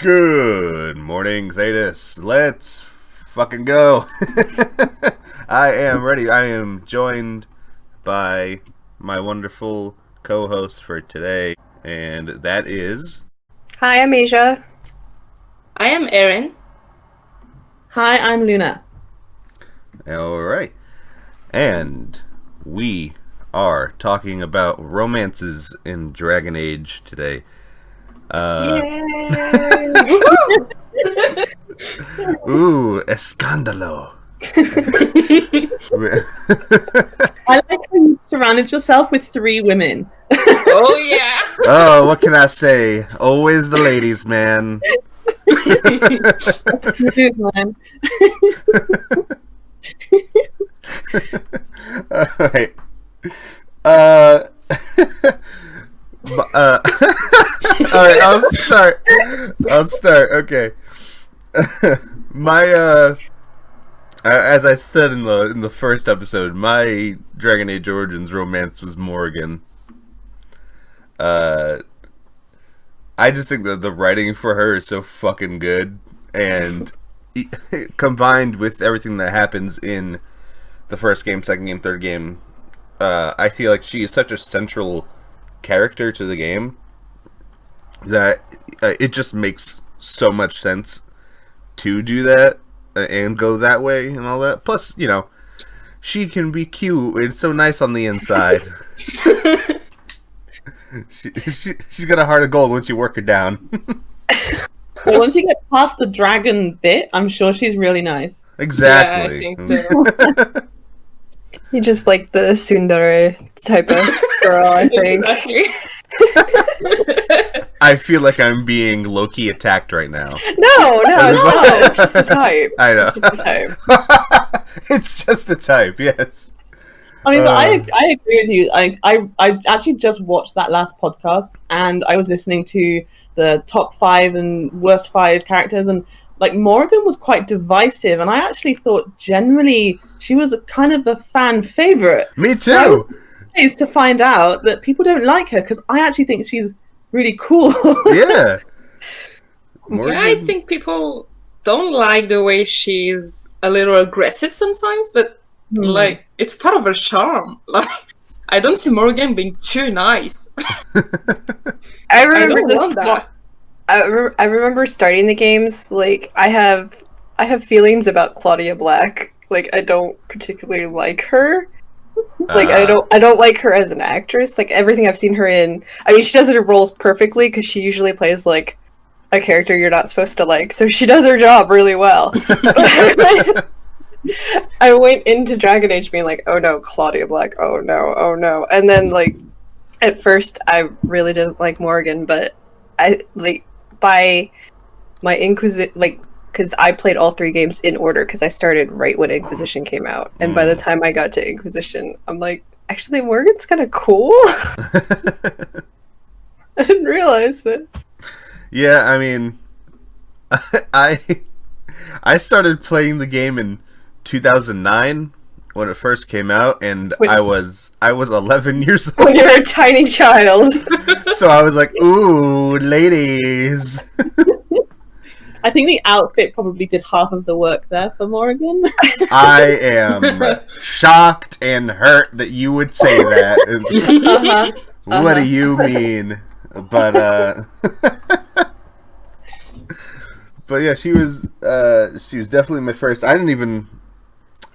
Good morning, THEDAS. Let's fucking go. I am ready. I am joined by my wonderful co-host for today, and that is... Hi, I'm Asia. I am Eirin. Hi, I'm Luna. Alright. And we are talking about romances in Dragon Age today. Yay! Ooh, escándalo. I like how you surrounded yourself with 3 women. Oh, yeah. Oh, what can I say? Always the ladies, man. Good, man. Alright. Alright, I'll start. Okay. As I said in the first episode, my Dragon Age Origins romance was Morrigan. I just think that the writing for her is so fucking good, and combined with everything that happens in the first game, second game, third game, I feel like she is such a central character to the game that it just makes so much sense to do that and go that way and all that. Plus, you know, she can be cute. It's so nice on the inside. She's got a heart of gold once you work her down. Well, once you get past the dragon bit, I'm sure she's really nice. Exactly. Yeah, I think so. You just like the tsundere type of girl, I think. Exactly. I feel like I'm being low-key attacked right now. No, it's not. It's just a type. I know. It's just a type. It's just the type, yes. I mean, but I agree with you. I actually just watched that last podcast, and I was listening to the top 5 and worst 5 characters, and like Morrigan was quite divisive, and I actually thought generally she was a kind of a fan favorite. Me too. So I was surprised to find out that people don't like her, because I actually think she's really cool. Yeah. Yeah, I think people don't like the way she's a little aggressive sometimes, but like it's part of her charm. Like I don't see Morrigan being too nice. I remember don't want that. I remember starting the games. Like I have feelings about Claudia Black. Like I don't particularly like her. Like I don't like her as an actress. Like everything I've seen her in, I mean, she does her roles perfectly because she usually plays like a character you're not supposed to like. So she does her job really well. I went into Dragon Age being like, oh no, Claudia Black, oh no. And then like at first I really didn't like Morrigan, but I like by my because I played all 3 games in order because I started right when Inquisition came out. And by the time I got to Inquisition, I'm like, actually Morrigan's kind of cool. I didn't realize that. Yeah, I mean, I started playing the game in 2009 when it first came out, and I was 11 years old. When you're a tiny child. So I was like, ooh, ladies. I think the outfit probably did half of the work there for Morrigan. I am shocked and hurt that you would say that. What do you mean? But but yeah, she was definitely my first. I don't even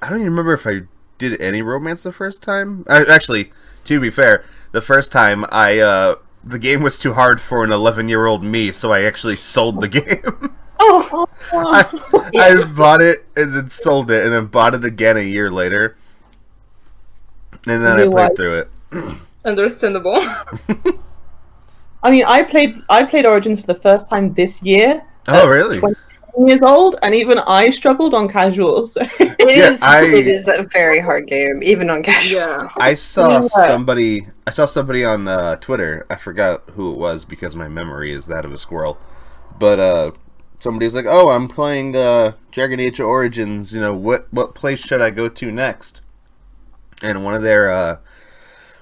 remember if I did any romance the first time. Actually, to be fair, the first time the game was too hard for an 11-year-old me, so I actually sold the game. I bought it and then sold it and then bought it again a year later, and then I played through it. Understandable. I mean, I played Origins for the first time this year. Oh, really? 20 years old, and even I struggled on casuals. It is a very hard game, even on casual. Yeah. I saw somebody on Twitter. I forgot who it was because my memory is that of a squirrel. But somebody was like, "Oh, I'm playing Dragon Age Origins. You know, what place should I go to next?" And one of their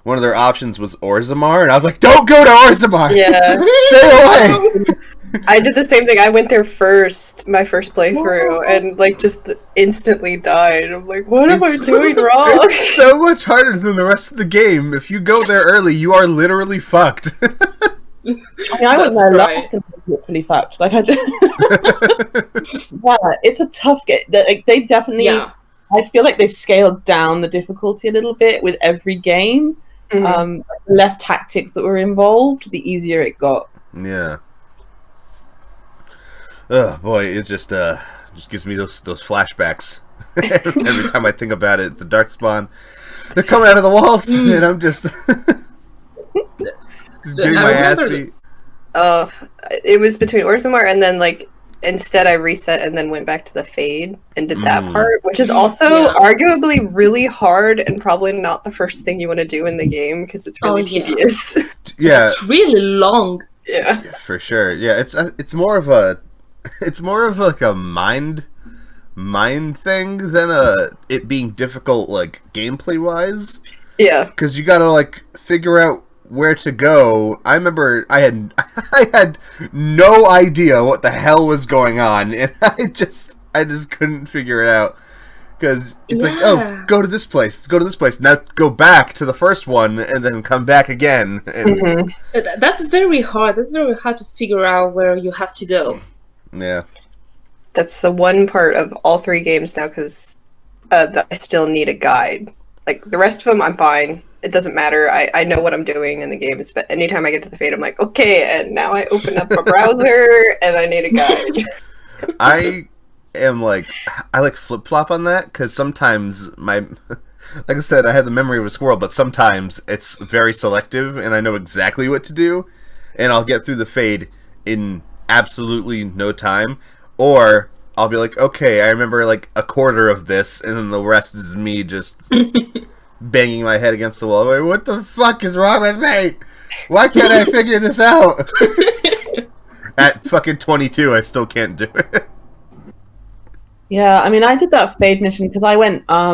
options was Orzammar, and I was like, "Don't go to Orzammar! Yeah, Stay away!" I did the same thing. I went there first, my first playthrough, and like just instantly died. I'm like, what am I doing wrong? It's so much harder than the rest of the game. If you go there early, you are literally fucked. I mean, I went there last and literally fucked. Like, yeah, it's a tough game. They definitely. Yeah. I feel like they scaled down the difficulty a little bit with every game. Mm-hmm. The less tactics that were involved, the easier it got. Yeah. Oh boy, it just gives me those flashbacks every time I think about it. The Darkspawn, they're coming out of the walls, and I'm just getting my ass beat. It was between Orzammar and then like instead I reset and then went back to the Fade and did that part, which is also arguably really hard and probably not the first thing you want to do in the game because it's really tedious. Yeah, it's really long. Yeah, for sure. Yeah, it's more of like a mind thing than it being difficult like gameplay wise. Yeah, because you gotta like figure out where to go. I remember I had no idea what the hell was going on, and I just couldn't figure it out because it's like, oh, go to this place, now go back to the first one, and then come back again. And that's very hard. That's very hard to figure out where you have to go. Yeah, that's the one part of all three games now because I still need a guide. Like the rest of them, I'm fine. It doesn't matter. I know what I'm doing in the games, but anytime I get to the Fade, I'm like, okay, and now I open up a browser and I need a guide. I flip-flop on that because sometimes like I said, I have the memory of a squirrel, but sometimes it's very selective and I know exactly what to do, and I'll get through the Fade in absolutely no time, or I'll be like, okay, I remember like a quarter of this, and then the rest is me just banging my head against the wall. Like, what the fuck is wrong with me? Why can't I figure this out? At fucking 22, I still can't do it. Yeah, I mean, I did that Fade mission because I went I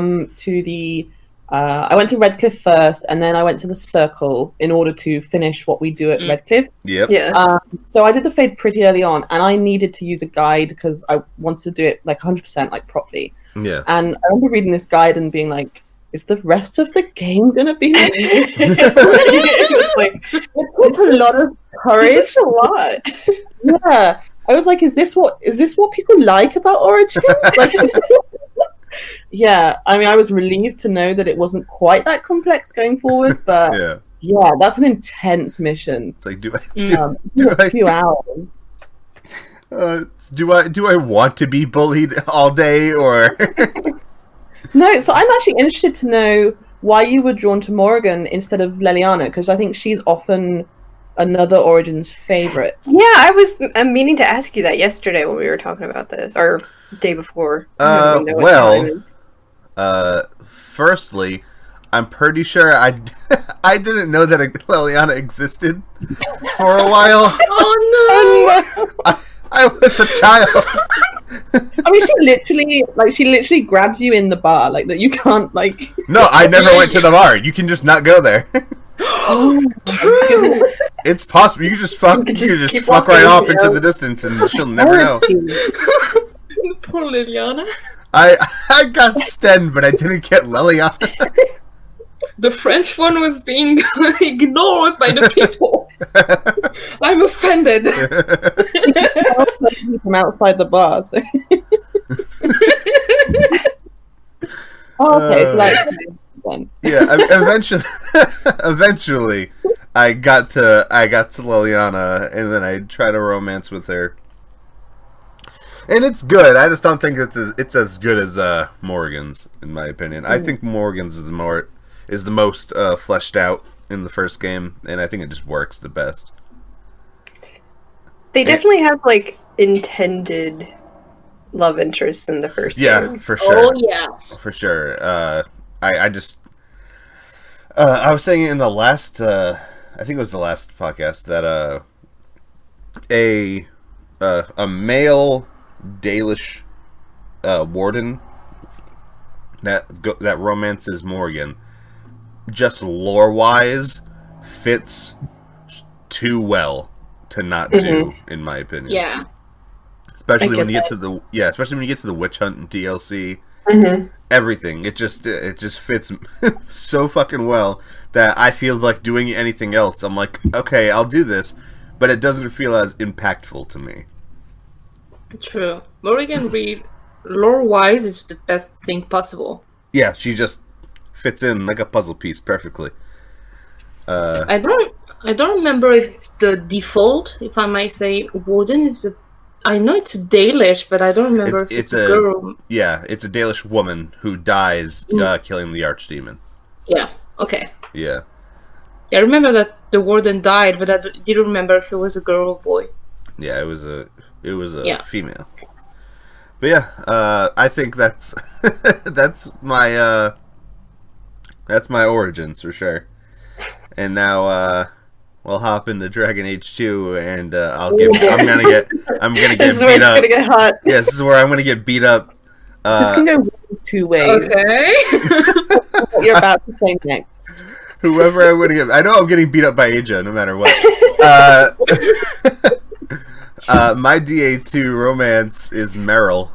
went to Redcliffe first, and then I went to the Circle in order to finish what we do at Redcliffe. Yep. Yeah. So I did the Fade pretty early on, and I needed to use a guide because I wanted to do it like 100%, like properly. Yeah. And I remember reading this guide and being like, is the rest of the game gonna be like it's like it's a lot of courage. This is a lot. Yeah. I was like, is this what people like about Origins? Like, yeah, I mean, I was relieved to know that it wasn't quite that complex going forward, but yeah, that's an intense mission. It's like, a few hours. Do I want to be bullied all day, or? No, so I'm actually interested to know why you were drawn to Morrigan instead of Liliana, because I think she's often another Origins favorite. Yeah, I'm meaning to ask you that yesterday when we were talking about this, or day before. Firstly, I'm pretty sure I didn't know that Liliana existed for a while. Oh no! I was a child. I mean, she literally grabs you in the bar, like that. You can't like. No, I never went to the bar. You can just not go there. Oh, true. It's possible. You just fuck right off into the distance, and she'll never know. Poor Liliana. I got Sten, but I didn't get Liliana. The French one was being ignored by the people. I'm offended. From outside the bar. So. Okay, so that's then. Yeah, eventually, I got to Liliana, and then I tried to romance with her, and it's good. I just don't think it's as good as Morrigan's, in my opinion. I think Morrigan's is the most fleshed out in the first game, and I think it just works the best. They definitely have like intended love interests in the first game. Yeah, for sure. Oh yeah, for sure. I just I was saying in the last I think it was the last podcast that a male Dalish warden that romances Morrigan, just lore wise, fits too well to not do, in my opinion. Yeah. Especially when you get to the witch hunt and DLC. Everything. It just fits so fucking well that I feel like doing anything else, I'm like, okay, I'll do this, but it doesn't feel as impactful to me. True. Morrigan Reed, lore-wise, it's the best thing possible. Yeah, she just fits in like a puzzle piece perfectly. I don't remember if the default, if I might say, Warden is a... I know it's Dalish, but I don't remember if it's a girl. Yeah, it's a Dalish woman who dies killing the archdemon. Yeah, okay. Yeah. Yeah, I remember that the Warden died, but I didn't remember if it was a girl or boy. Yeah, it was a female. But yeah, I think that's that's my origins for sure. And now we'll hop into Dragon Age 2, and I'm gonna get this beat up. Gonna get hot. Yeah, this is where I'm gonna get beat up. This can go two ways. Okay. What you're about to say next. Whoever I'm gonna get, I know I'm getting beat up by Aja no matter what. My DA2 romance is Meryl.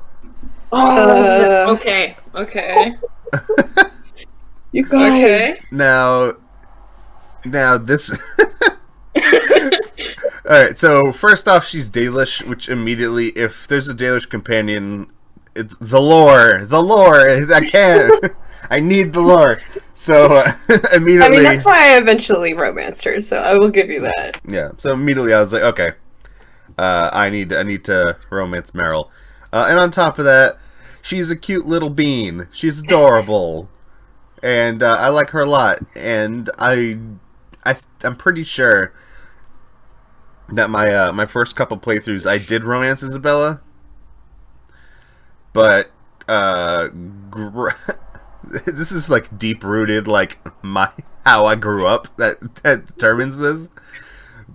Okay. You guys. Okay. Now this. Alright, so first off, she's Dalish, which immediately, if there's a Dalish companion, it's the lore, I can't, I need the lore, so immediately... I mean, that's why I eventually romanced her, so I will give you that. Yeah, so immediately I was like, okay, I need to romance Meryl. And on top of that, she's a cute little bean, she's adorable, and I like her a lot, and I'm pretty sure that my first couple playthroughs I did romance Isabella, but this is like deep rooted, like how I grew up that determines this.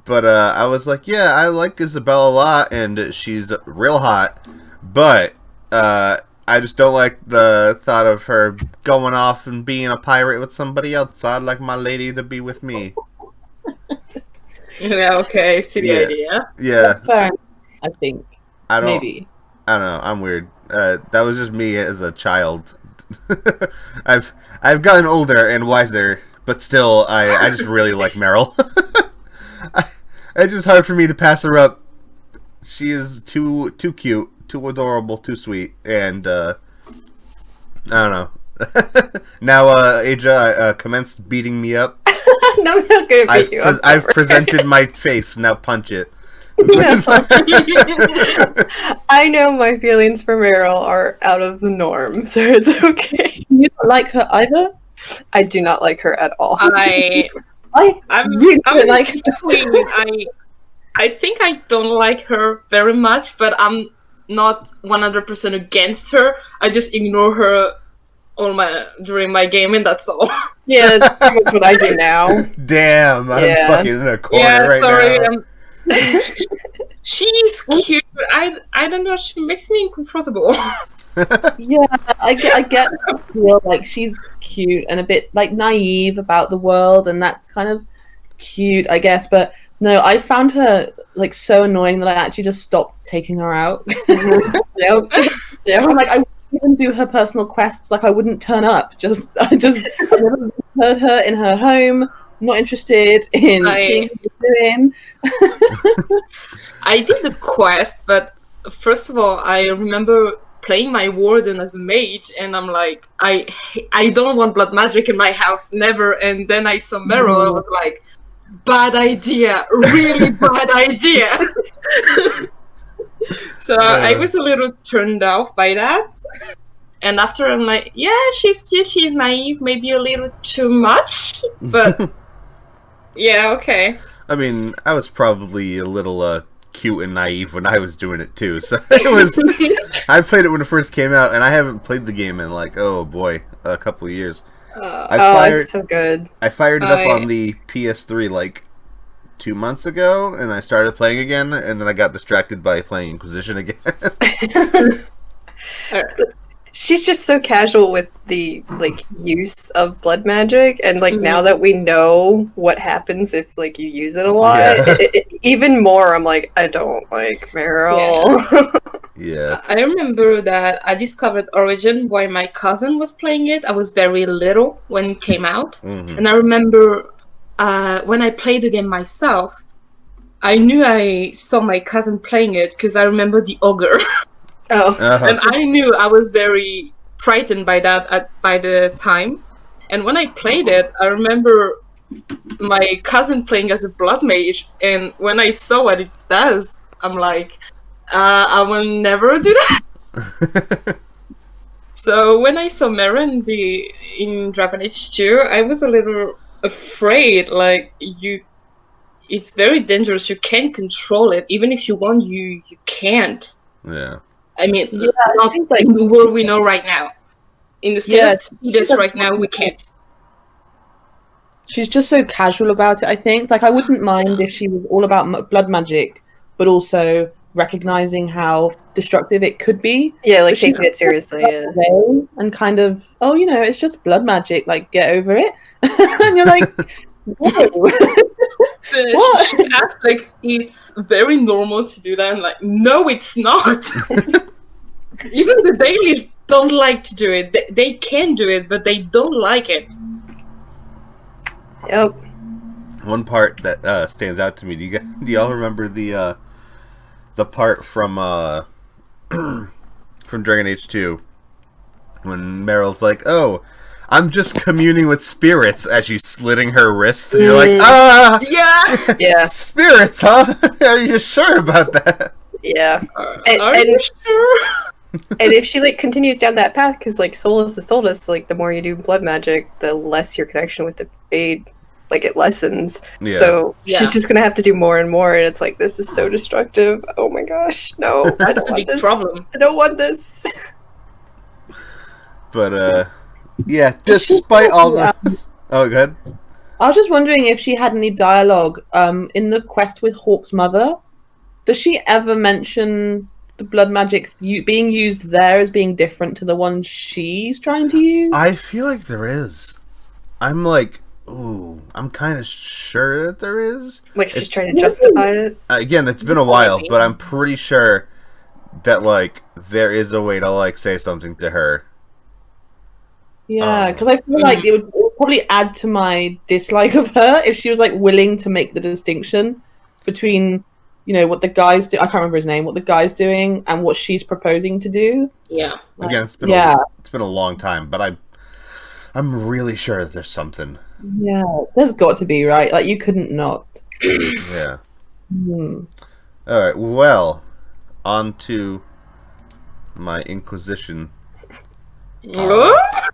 But I was like, yeah, I like Isabella a lot, and she's real hot, but I just don't like the thought of her going off and being a pirate with somebody else. I'd like my lady to be with me. Yeah, okay, see the idea. Yeah. Fair, I think. Maybe. I don't know, I'm weird. That was just me as a child. I've gotten older and wiser, but still, I just really like Meryl. It's just hard for me to pass her up. She is too cute, too adorable, too sweet, and I don't know. Now, Aja commenced beating me up. No, I'm not gonna beat you up. I've presented my face. Now punch it. I know my feelings for Meryl are out of the norm, so it's okay. You don't like her either? I do not like her at all. I'm really like her. between. I think I don't like her very much, but I'm not 100% against her. I just ignore her during my game, and that's all. Yeah, that's pretty much what I do now. Damn, I'm fucking in a corner now. She's cute. I don't know. She makes me uncomfortable. Yeah, I get feel like she's cute and a bit like naive about the world, and that's kind of cute, I guess. But no, I found her like so annoying that I actually just stopped taking her out. Yep. I'm like, I wouldn't even do her personal quests. Like, I wouldn't turn up. I never heard her in her home. Not interested in seeing what you're doing. I did a quest, but first of all, I remember playing my Warden as a mage, and I'm like, I don't want blood magic in my house, never. And then I saw Meryl, I was like, bad idea, really bad idea. So I was a little turned off by that. And after I'm like, yeah, she's cute, she's naive, maybe a little too much, but yeah, okay. I mean, I was probably a little cute and naive when I was doing it too. So it was. I played it when it first came out, and I haven't played the game in like, oh boy, a couple of years. It's so good. I fired it up on the PS3 like 2 months ago, and I started playing again, and then I got distracted by playing Inquisition again. she's just so casual with the like use of blood magic, and like now that we know what happens if like you use it a lot, even more I'm like, I don't like Meryl. Yeah. I remember that I discovered Origin while my cousin was playing it. I was very little when it came out, and I remember when I played the game myself, I knew I saw my cousin playing it because I remember the ogre. And I knew I was very frightened by that by the time. And when I played it, I remember my cousin playing as a blood mage. And when I saw what it does, I'm like, I will never do that. So when I saw Meryl in Dragon Age 2, I was a little afraid. Like, it's very dangerous. You can't control it. Even if you want, you can't. Yeah. I mean, not like in the world we know right now. In the state of THEDAS right now, we can't. She's just so casual about it, I think. Like, I wouldn't mind if she was all about blood magic, but also recognizing how destructive it could be. Yeah, like taking it seriously. And kind of, oh, you know, it's just blood magic. Like, get over it. And you're like, no. She acts like it's very normal to do that. I'm like, no, it's not. Even the dailies don't like to do it. They can do it, but they don't like it. Yep. One part that stands out to me. Do y'all remember the part from Dragon Age 2 when Meryl's like, "Oh, I'm just communing with spirits," as she's slitting her wrists, and you're like, yeah, spirits, huh? Are you sure about that? Yeah. Are you sure? And if she like continues down that path, because like Soulless has told us, like the more you do blood magic, the less your connection with the Fade, like it lessens. Yeah. So she's just gonna have to do more and more, and it's like, this is so destructive. Oh my gosh, no, I don't want this. Problem. I don't want this. But yeah, despite all this. Oh, go ahead. I was just wondering if she had any dialogue in the quest with Hawk's mother. Does she ever mention the blood magic being used there as being different to the one she's trying to use? I feel like there is. I'm like, ooh, I'm kind of sure that there is. Like she's trying to justify it. Again, it's been a while, but I'm pretty sure that like there is a way to like say something to her. Yeah, because I feel like it would probably add to my dislike of her if she was like willing to make the distinction between, you know, what the guy's do. I can't remember his name. What the guy's doing and what she's proposing to do. Yeah. Again, it's been a long time, but I'm really sure that there's something. Yeah, there's got to be, right? Like you couldn't not. Yeah. All right. Well, on to my Inquisition. I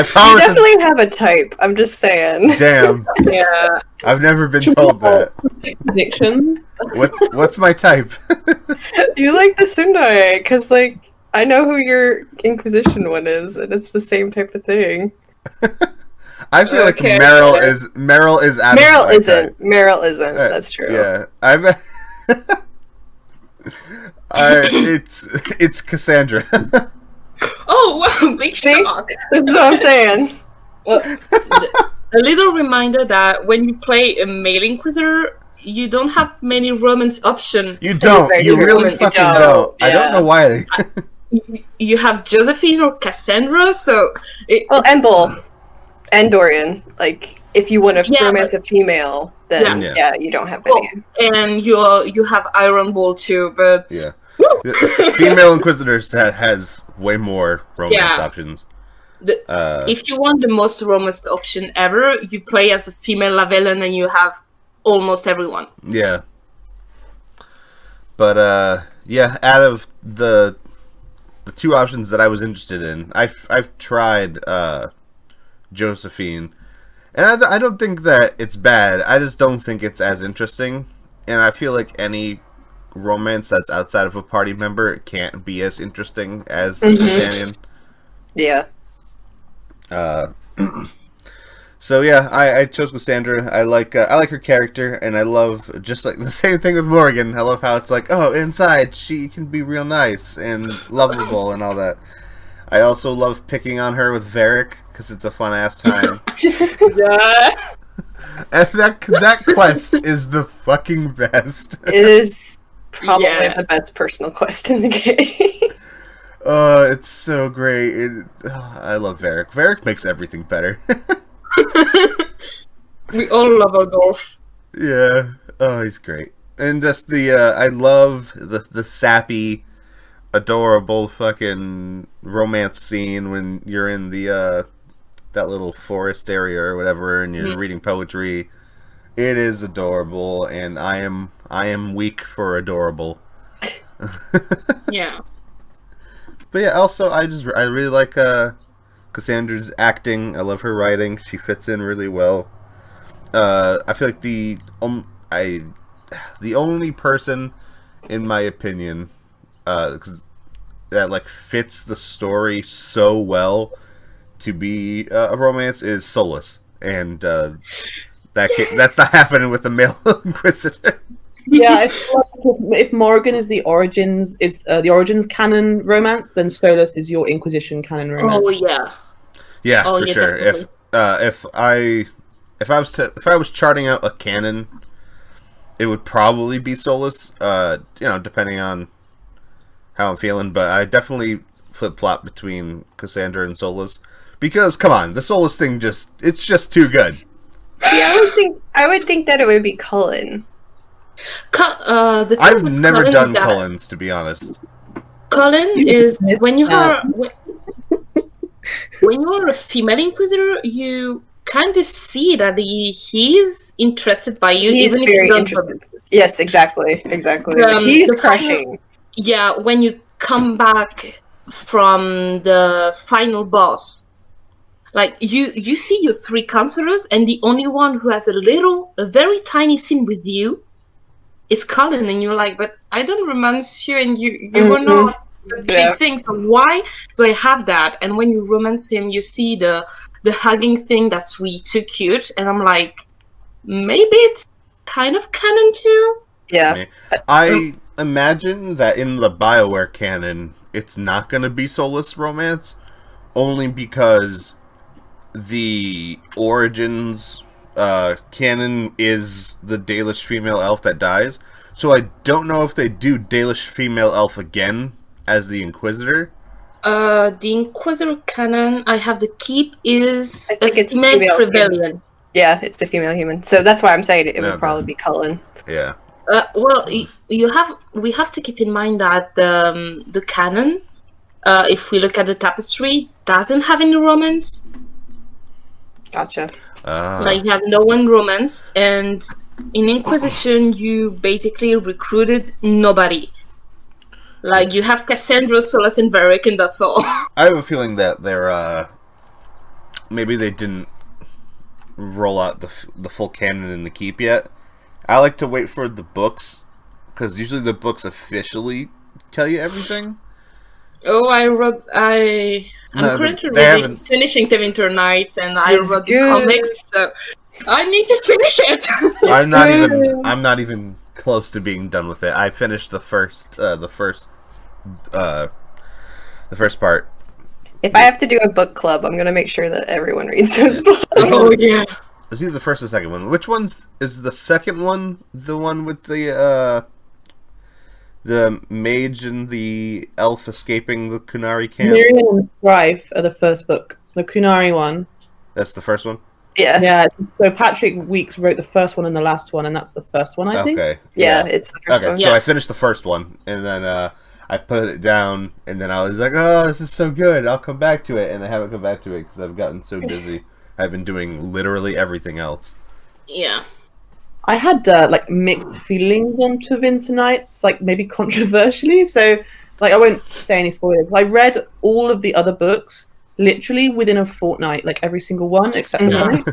promise. You definitely have a type. I'm just saying. Damn. Yeah. I've never been told that. Predictions. What's my type? You like the Tsundere, because like I know who your Inquisition one is, and it's the same type of thing. I feel like Meryl is Meryl isn't. Meryl isn't. That's true. Yeah, it's Cassandra. Oh wow! Big shock. This is what I'm saying. Well, a little reminder that when you play a male Inquisitor, you don't have many romance options. You don't. You really fucking don't. Yeah. I don't know why. You have Josephine or Cassandra, so... and Bull. And Dorian. Like, if you want to romance a female, then you don't have any. And you have Eirin Bull too, but... Yeah. Female Inquisitors has way more romance options. If you want the most romance option ever, you play as a female Lavellan and you have almost everyone. Yeah. But, out of the two options that I was interested in, I've tried Josephine, and I don't think that it's bad. I just don't think it's as interesting, and I feel like any romance that's outside of a party member can't be as interesting as a companion. Yeah. So yeah, I chose Cassandra. I like her character, and I love just like the same thing with Morgan. I love how it's like, oh, inside she can be real nice and lovable and all that. I also love picking on her with Varric because it's a fun ass time. Yeah. And that quest is the fucking best. It is probably the best personal quest in the game. It's so great. I love Varric. Varric makes everything better. We all love our dwarf. Yeah. Oh, he's great. And just I love the sappy, adorable fucking romance scene when you're in the that little forest area or whatever, and you're reading poetry. It is adorable, and I am weak for adorable. Yeah. But yeah, also I really like Cassandra's acting. I love her writing. She fits in really well. I feel like the only person, in my opinion, that like fits the story so well to be a romance is Soulless, and that's not happening with the male Inquisitor. Yeah, if Morgan is the Origins canon romance, then Soulless is your Inquisition canon romance. Oh yeah. Yeah, for sure. Definitely. If I was charting out a canon, it would probably be Soulless. Depending on how I'm feeling, but I definitely flip flop between Cassandra and Soulless because come on, the Soulless thing it's just too good. See, I would think that it would be Cullen. I've never done Cullens, to be honest. Cullen is when you are a female Inquisitor, you kind of see that he's interested by you. He's even very if interested. Yes, exactly. He's crushing. Yeah, when you come back from the final boss, like you see your three counselors, and the only one who has a very tiny scene with you is Cullen, and you're like, but I don't romance you, and you were not the big thing. So why do I have that? And when you romance him, you see the hugging thing that's really too cute, and I'm like, maybe it's kind of canon too. Yeah, I imagine that in the BioWare canon, it's not going to be Soulless Romance, only because the Origins canon is the Dalish female elf that dies. So I don't know if they do Dalish female elf again as the Inquisitor. The Inquisitor canon I have to keep is I think it's female rebellion. Yeah, it's a female human. So that's why I'm saying it would probably be Cullen. Yeah. We have to keep in mind that the canon, if we look at the tapestry, doesn't have any romance. Gotcha. Like you have no one romanced, and in Inquisition you basically recruited nobody. Like you have Cassandra, Soulless, and Varric, and that's all. I have a feeling that they're maybe they didn't roll out the full canon in the keep yet. I like to wait for the books because usually the books officially tell you everything. Oh, I'm currently finishing The Winter Nights, and I wrote the comics, so I need to finish it. I'm not even close to being done with it. I finished the first part. If I have to do a book club, I'm gonna make sure that everyone reads those books. Oh yeah. It's either the first or the second one. Which is the second one? The one with the mage and the elf escaping the Kunari camp? Miriam and Thrive are the first book. The Kunari one. That's the first one? Yeah. Yeah. So Patrick Weeks wrote the first one and the last one, and that's the first one, I think. Okay. Yeah, it's the first one. So I finished the first one, and then I put it down, and then I was like, oh, this is so good. I'll come back to it, and I haven't come back to it because I've gotten so busy. I've been doing literally everything else. Yeah. I had mixed feelings on Winter Nights, maybe controversially. So, I won't say any spoilers. I read all of the other books literally within a fortnight, every single one except the comic.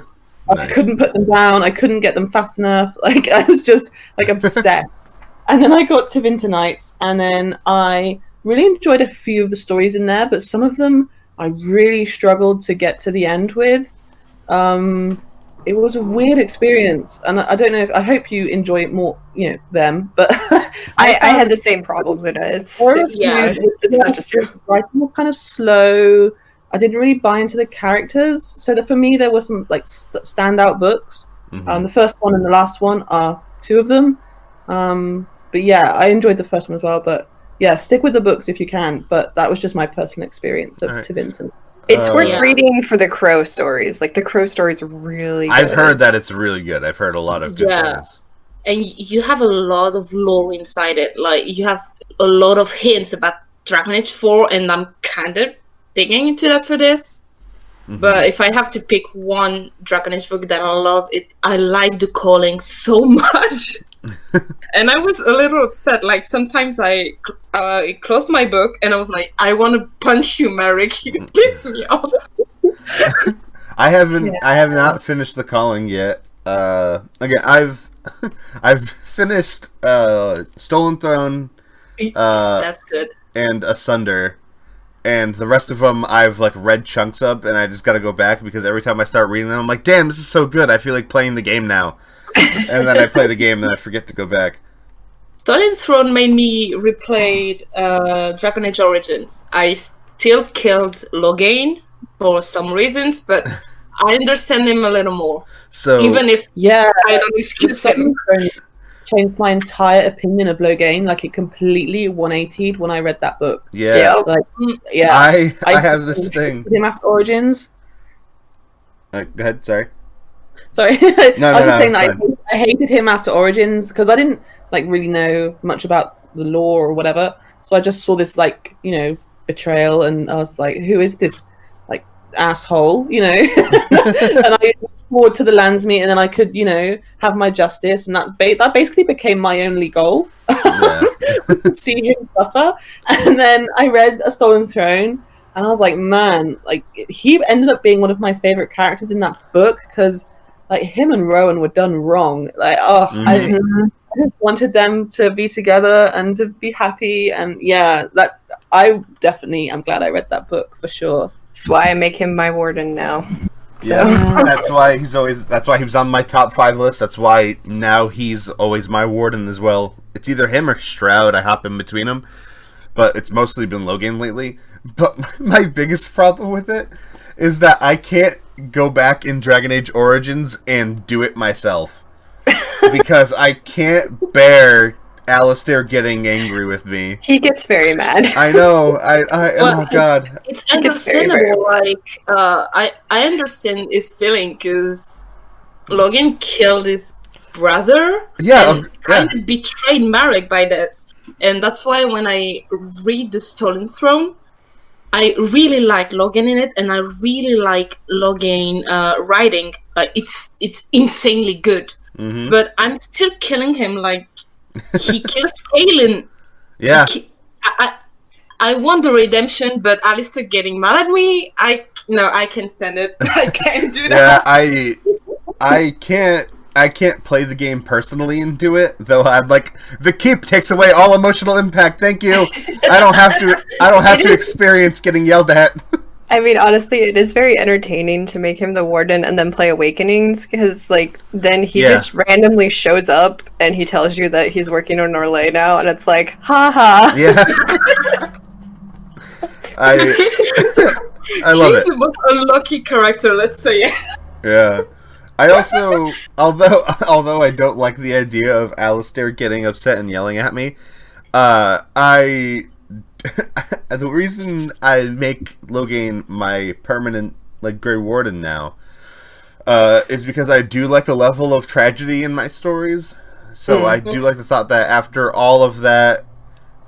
I couldn't put them down. I couldn't get them fast enough. I was just obsessed. And then I got to Winter Nights, and then I really enjoyed a few of the stories in there, but some of them I really struggled to get to the end with. It was a weird experience, and I don't know if I hope you enjoy it more, them. But I had the same problems in it. It's not just you. Writing was kind of slow. I didn't really buy into the characters, so for me there were some like standout books. The first one and the last one are two of them. But yeah, I enjoyed the first one as well. But yeah, stick with the books if you can. But that was just my personal experience to Vincent. It's worth reading for the Crow stories. Like, the Crow stories are really good. I've heard that it's really good. I've heard a lot of good things. And you have a lot of lore inside it. Like, you have a lot of hints about Dragon Age 4, and I'm kind of digging into that for this. But if I have to pick one Dragon Age book that I love, I like the calling so much. And I was a little upset. Like, sometimes I closed my book and I was like, I want to punch you, Merrick. You piss me off. I have not finished the calling yet. Again, I've finished Stolen Throne. That's good. And Asunder. And the rest of them I've like read chunks of, and I just gotta go back because every time I start reading them, I'm like, damn, this is so good. I feel like playing the game now. And then I play the game and then I forget to go back. Stolen Throne made me replay Dragon Age Origins. I still killed Logan for some reasons, but I understand him a little more. So even if I don't excuse him. Changed my entire opinion of Logan. Like, it completely 180'd when I read that book. Yeah. Like, I have this thing. Him after Origins. Go ahead, sorry. Sorry. I was just saying that I hated him after Origins because I didn't like really know much about the lore or whatever. So I just saw this like, betrayal, and I was like, who is this like asshole? And I looked forward to the Landsmeet, and then I could, have my justice, and that basically became my only goal. See him suffer. And then I read A Stolen Throne, and I was like, man, like he ended up being one of my favorite characters in that book because like him and Rowan were done wrong. Like, I just wanted them to be together and to be happy, and that I'm glad I read that book for sure. That's why I make him my warden now. So. Yeah, that's why he was on my top 5 list. That's why now he's always my warden as well. It's either him or Shroud. I hop in between them, but it's mostly been Logan lately. But my biggest problem with it is that I can't go back in Dragon Age Origins and do it myself because I can't bear Alistair getting angry with me. He gets very mad. I know. Oh god. It's understandable. Like, I understand his feeling because Logan killed his brother. And kind of betrayed Marek by this, and that's why when I read The Stolen Throne, I really like Logan in it, and I really like Logan writing. It's insanely good, but I'm still killing him like. He kills Kaelin. Yeah. I want the redemption, but Alistair getting mad at me, I can't stand it. I can't do that. Yeah, I can't play the game personally and do it, though I'm like, the keep takes away all emotional impact, thank you. I don't have to experience getting yelled at. I mean, honestly, it is very entertaining to make him the warden and then play Awakenings, because, like, then he just randomly shows up and he tells you that he's working on Orlais now, and it's like, haha. Yeah. I love it. He's the most unlucky character, let's say. Yeah. I also, although I don't like the idea of Alistair getting upset and yelling at me, the reason I make Logan my permanent Grey Warden now is because I do like a level of tragedy in my stories. So I do like the thought that after all of that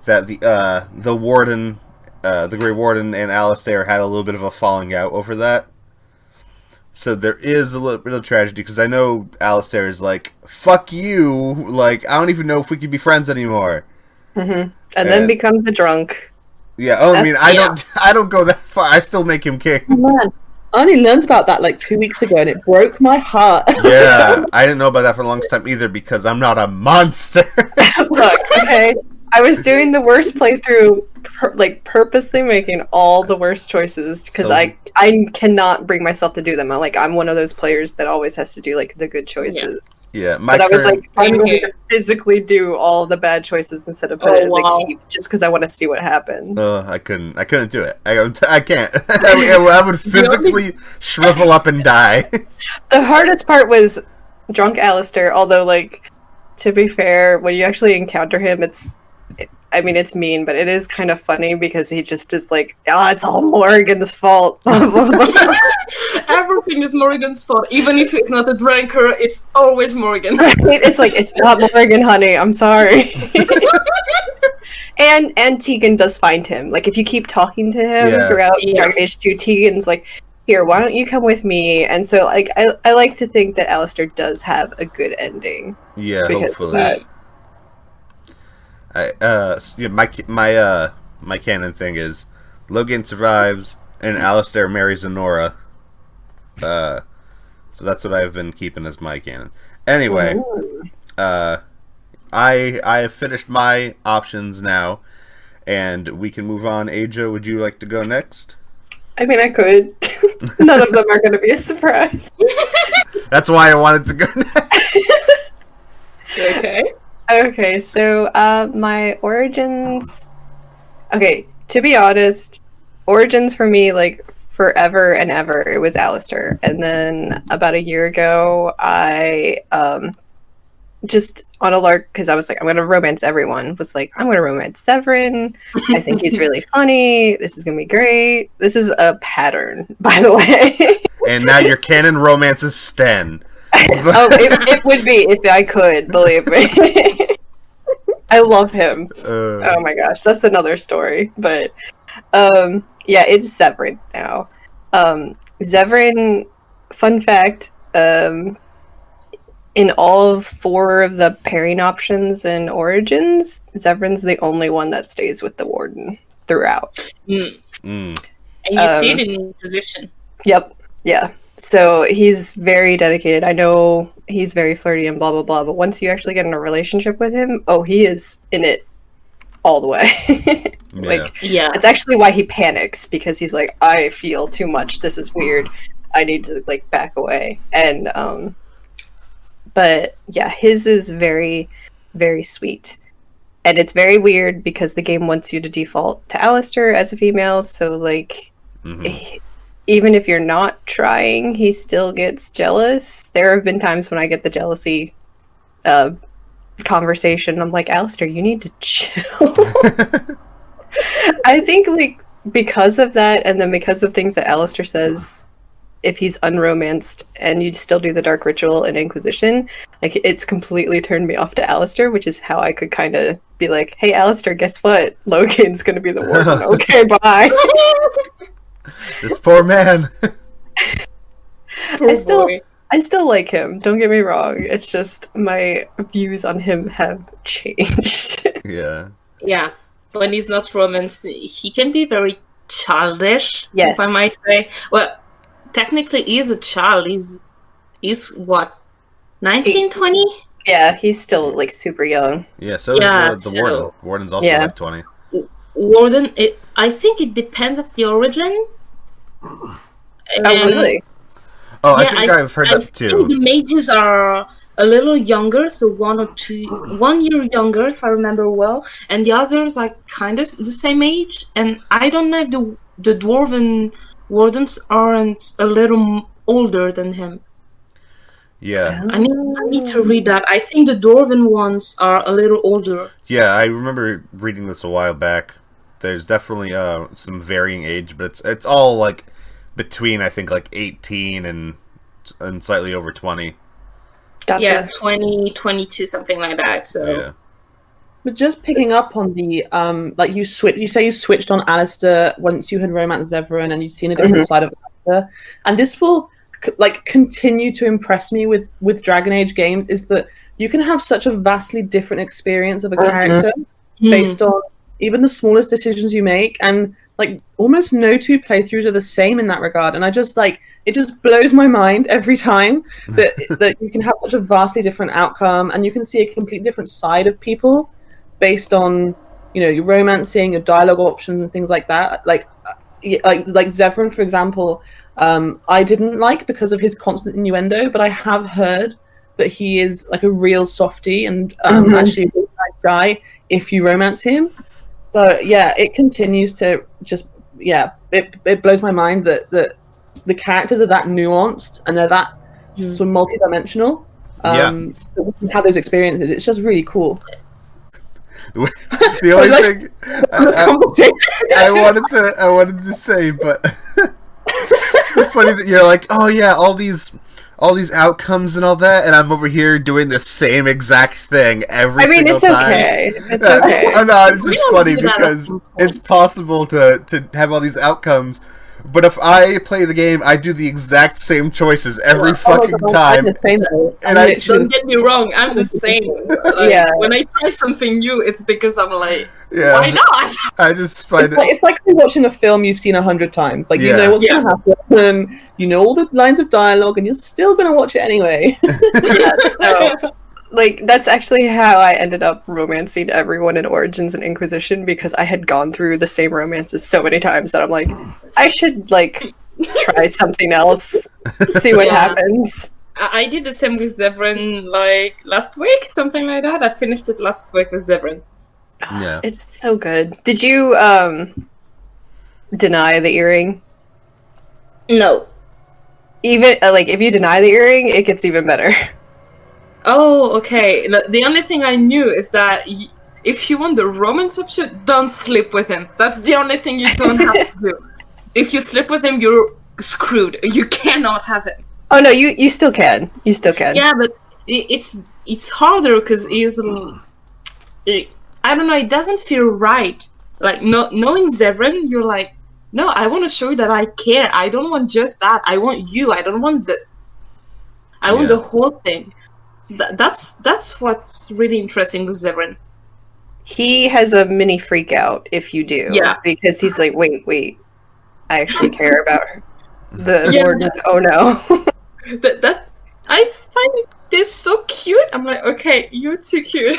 the Warden, the Grey Warden and Alistair had a little bit of a falling out over that. So there is a little bit of tragedy, because I know Alistair is like, fuck you, like, I don't even know if we can be friends anymore. And then becomes a drunk. Yeah, I don't go that far. I still make him king. Oh, man. I only learned about that 2 weeks ago, and it broke my heart. Yeah, I didn't know about that for the longest time either, because I'm not a monster. Look, okay, I was doing the worst playthrough purposely making all the worst choices because I cannot bring myself to do them. I'm one of those players that always has to do like the good choices. Yeah, but I was like, I'm going to physically do all the bad choices instead of put it in the keep, just because I want to see what happens. I couldn't do it. I can't. I would physically shrivel up and die. The hardest part was drunk Alistair. Although, like, to be fair, when you actually encounter him, it's mean, but it is kind of funny because he just is like, it's all Morrigan's fault. Everything is Morrigan's fault. Even if he's not a drinker, it's always Morrigan. Right? It's like, it's not Morrigan, honey. I'm sorry. and Tegan does find him. Like, if you keep talking to him throughout Dragon Age 2, Tegan's like, here, why don't you come with me? And so, like, I like to think that Alistair does have a good ending. Yeah, hopefully. My canon thing is Logan survives and Alistair marries Honora. So that's what I've been keeping as my canon. Anyway, I have finished my options now, and we can move on. Aja, would you like to go next? I mean, I could. None of them are going to be a surprise. That's why I wanted to go next. Okay, so my origins... Okay, to be honest, origins for me, like, forever and ever, it was Alistair. And then about a year ago, I just on a lark, because I was like, I'm going to romance everyone, was like, I'm going to romance Severin. I think he's really funny. This is going to be great. This is a pattern, by the way. And now your canon romance is Sten. It would be if I could, believe me. I love him. Oh my gosh, that's another story. But it's Severin now. Severin, fun fact, in all 4 of the pairing options and origins, Severin's the only one that stays with the Warden throughout. And you see it in position. Yep. Yeah. So he's very dedicated. I know he's very flirty and blah, blah, blah. But once you actually get in a relationship with him, he is in it all the way. It's actually why he panics, because he's like, I feel too much. This is weird. I need to, like, back away. And, but yeah, his is very, very sweet. And it's very weird because the game wants you to default to Alistair as a female. So, like, even if you're not trying, he still gets jealous. There have been times when I get the jealousy conversation. I'm like, Alistair, you need to chill. I think, like, because of that, and then because of things that Alistair says, if he's unromanced and you still do the Dark Ritual and Inquisition, like, it's completely turned me off to Alistair, which is how I could kind of be like, hey, Alistair, guess what? Logan's going to be the Warden. Okay, bye. This poor man. I still like him. Don't get me wrong. It's just my views on him have changed. Yeah. Yeah. When he's not romance, he can be very childish. Yes. If I might say. Well, technically, he's a child. He's what, 19, 20? Yeah, he's still, like, super young. Yeah. So is the Warden. Warden's also like 20. Warden. I think it depends of the origin. Oh, really? Oh, I think I've heard that too. I think the mages are a little younger, so 1 year younger, if I remember well, and the others are kind of the same age. And I don't know if the dwarven wardens aren't a little older than him. Yeah. I need to read that. I think the dwarven ones are a little older. Yeah, I remember reading this a while back. There's definitely some varying age, but it's all like between, I think, like 18 and slightly over 20. Gotcha. Yeah, 20, 22, something like that. So. Yeah. But just picking up on the like you say you switched on Alistair once you had romanced Severin and you've seen a different side of Alistair, and this will like continue to impress me with Dragon Age games, is that you can have such a vastly different experience of a character based on even the smallest decisions you make, and like almost no 2 playthroughs are the same in that regard. And I just like, it just blows my mind every time that you can have such a vastly different outcome, and you can see a completely different side of people based on your romancing, your dialogue options, and things like that. Like Zevran, for example, I didn't like because of his constant innuendo, but I have heard that he is like a real softie and actually a really nice guy if you romance him. So yeah, it continues to just it blows my mind that the characters are that nuanced and they're that sort of multi-dimensional. That we can have those experiences. It's just really cool. The only thing I wanted to say, but it's funny that you're like, oh yeah, all these outcomes and all that, and I'm over here doing the same exact thing every single time. Okay. It's okay. No, it's just funny because it's possible to have all these outcomes, but if I play the game, I do the exact same choices every fucking time. And don't get me wrong, I'm the same. When I try something new, it's because I'm like, why not? I just find it's like watching a film you've seen 100 times. Like, you know what's going to happen, you know all the lines of dialogue, and you're still going to watch it anyway. That's actually how I ended up romancing everyone in Origins and Inquisition, because I had gone through the same romances so many times that I'm like, I should try something else, see what happens. I did the same with Zevran last week, something like that. I finished it last week with Zevran. Yeah, it's so good. Did you deny the earring? No. Even if you deny the earring, it gets even better. Oh, okay. The only thing I knew is that if you want the romance option, don't sleep with him. That's the only thing you don't have to do. If you sleep with him, you're screwed. You cannot have him. Oh no, you still can. You still can. Yeah, but it's harder because he's. I don't know. It doesn't feel right. Like knowing Zevran, you're like, no, I want to show you that I care. I don't want just that. I want you. I don't want the. I want the whole thing. So that's what's really interesting with Zevran. He has a mini freak out if you do. Yeah. Because he's like, wait, I actually care about her. The Warden. Oh no. that I find this so cute. I'm like, okay, you're too cute.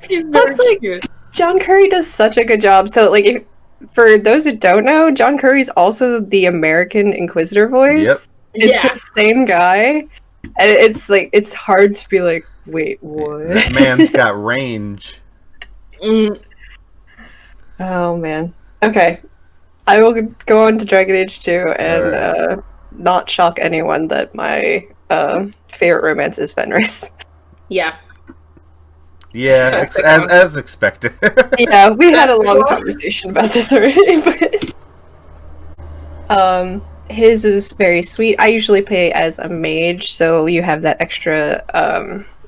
He's very cute. John Curry does such a good job. So for those who don't know, John Curry's also the American Inquisitor voice. Yep. It's the same guy. And it's hard to be like, wait, what? That man's got range. Oh man. Okay. I will go on to Dragon Age 2 and not shock anyone that my favorite romance is Fenris. Yeah. Yeah, as expected. Yeah, we had a long conversation about this already, but his is very sweet. I usually play as a mage, so you have that extra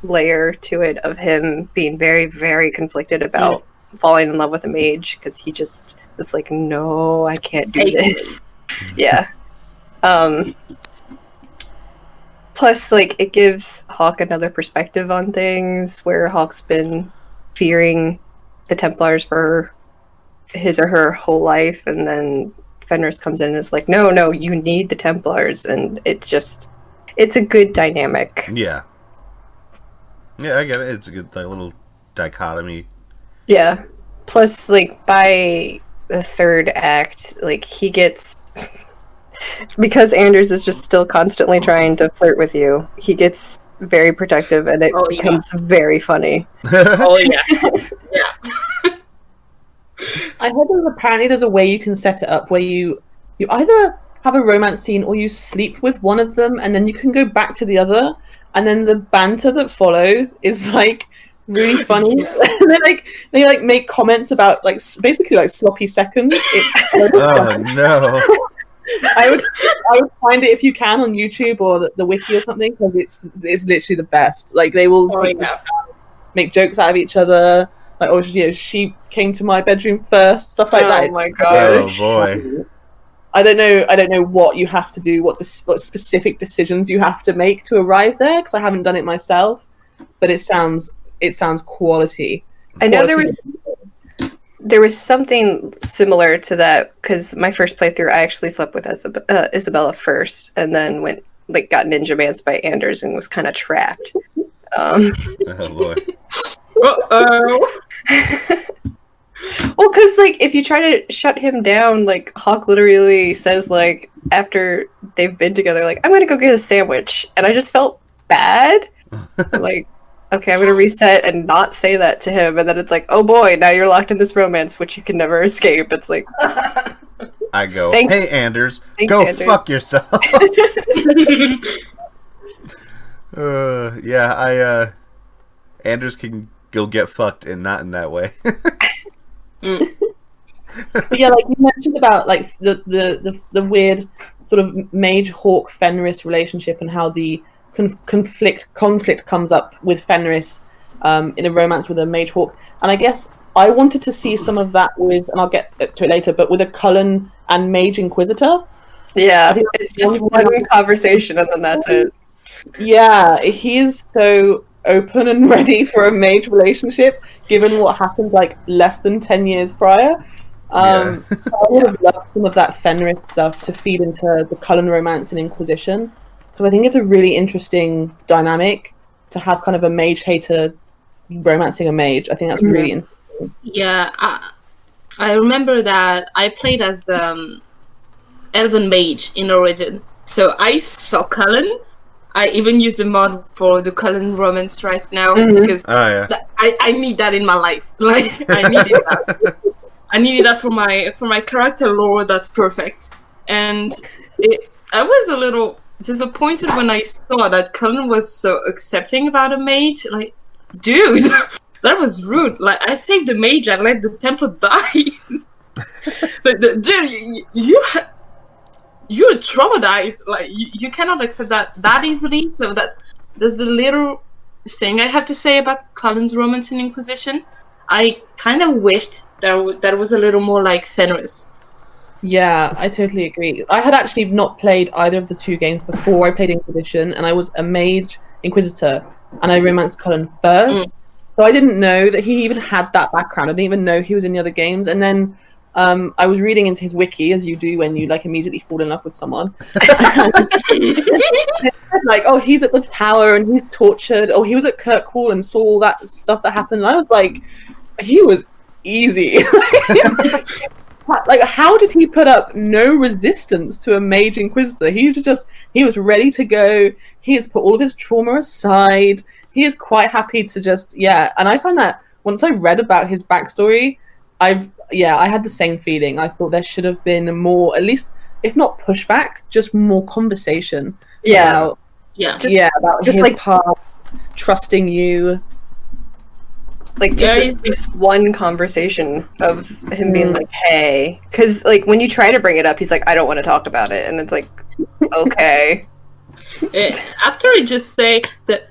layer to it of him being very, very conflicted about falling in love with a mage, because he just is like, no, I can't do this. Yeah. Plus, it gives Hawke another perspective on things, where Hawke's been fearing the Templars for his or her whole life, and then Fenris comes in and is like, no, you need the Templars, and it's a good dynamic. Yeah. Yeah, I get it. It's a good little dichotomy. Yeah. Plus, by the third act, he gets... because Anders is just still constantly trying to flirt with you, he gets very protective, and it becomes very funny. Oh, yeah. Yeah. I heard there's a way you can set it up where you either have a romance scene or you sleep with one of them, and then you can go back to the other, and then the banter that follows is really funny. And they make comments about basically sloppy seconds. It's oh no. I would find it if you can on YouTube or the wiki or something, because it's literally the best. They will make jokes out of each other. She came to my bedroom first, stuff like that. Oh my gosh. Oh boy. I don't know what you have to do, what specific decisions you have to make to arrive there, because I haven't done it myself. But it sounds quality. I know there was something similar to that, because my first playthrough, I actually slept with Isabella first, and then got ninja manced by Anders and was kind of trapped. Oh boy. Uh-oh. Well, because like if you try to shut him down, like Hawk literally says like after they've been together, like I'm gonna go get a sandwich, and I just felt bad. Like, okay, I'm gonna reset and not say that to him, and then it's like, oh boy, now you're locked in this romance which you can never escape. It's like, I go, Thanks. hey Anders, Thanks, go Anders. fuck yourself. Yeah, Anders can go get fucked, and not in that way. But yeah, like you mentioned about like the weird sort of mage hawk Fenris relationship and how the conflict comes up with Fenris in a romance with a mage hawk, and I guess I wanted to see some of that with, and I'll get to it later, but with a Cullen and mage inquisitor. yeah, it's just one conversation and then that's it. Yeah, he's so open and ready for a mage relationship, given what happened like less than 10 years prior. I would have loved some of that Fenris stuff to feed into the Cullen romance and Inquisition, because I think it's a really interesting dynamic to have kind of a mage hater romancing a mage. I think that's really interesting. Yeah, I remember that I played as the elven mage in Origin, so I saw Cullen. I even used the mod for the Cullen romance right now because I need that in my life. Like I needed that. I needed that for my character lore. That's perfect. And I was a little disappointed when I saw that Cullen was so accepting about a mage. Like, dude, that was rude. Like, I saved the mage and let the temple die. Like, dude, you're traumatized. Like, you cannot accept that easily. So there's the little thing I have to say about Cullen's romance in Inquisition. I kind of wished that was a little more like Fenris. Yeah, I totally agree. I had actually not played either of the two games before I played Inquisition, and I was a mage inquisitor, and I romanced Cullen first. So I didn't know that he even had that background. I didn't even know he was in the other games. And then I was reading into his wiki, as you do when you like immediately fall in love with someone. Like, oh, he's at the tower and he's tortured. Oh, he was at Kirkwall and saw all that stuff that happened. And I was like, he was easy. Like, how did he put up no resistance to a mage inquisitor? He was ready to go. He has put all of his trauma aside. He is quite happy to just, and I found that once I read about his backstory, I had the same feeling. I thought there should have been more, at least, if not pushback, just more conversation. About just his like past, trusting you. Like, just this one conversation of him being like, hey. Because, like, when you try to bring it up, he's like, I don't want to talk about it. And it's like, okay. After I just say that,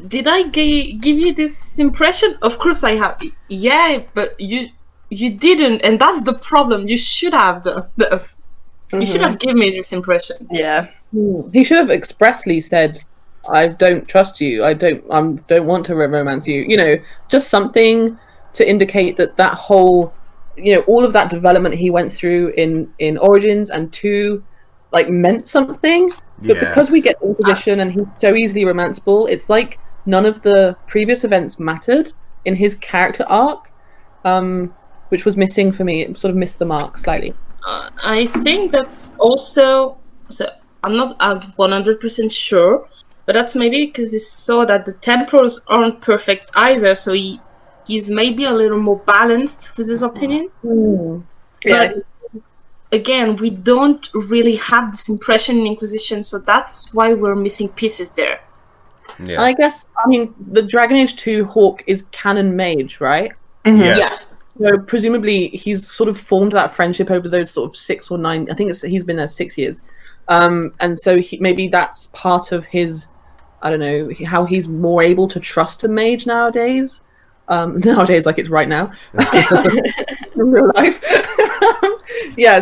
did I give you this impression? Of course I have. Yeah, but you didn't. And that's the problem. You should have done this. You should have given me this impression. Yeah. He should have expressly said, I don't trust you. I don't want to romance you. You know, just something to indicate that whole, all of that development he went through in Origins and 2, like, meant something. But because we get Inquisition and he's so easily romanceable, it's like none of the previous events mattered in his character arc, which was missing for me. It sort of missed the mark slightly. I think that's also... So I'm not 100% sure, but that's maybe because he saw that the Templars aren't perfect either, so he's maybe a little more balanced with his opinion. Yeah. But again, we don't really have this impression in Inquisition, so that's why we're missing pieces there. Yeah. I guess, the Dragon Age 2 Hawk is canon mage, right? Yes. So presumably he's sort of formed that friendship over those sort of 6 or 9, I think he's been there 6 years. And so maybe that's part of his, I don't know, how he's more able to trust a mage nowadays. Nowadays, like it's right now. In real life.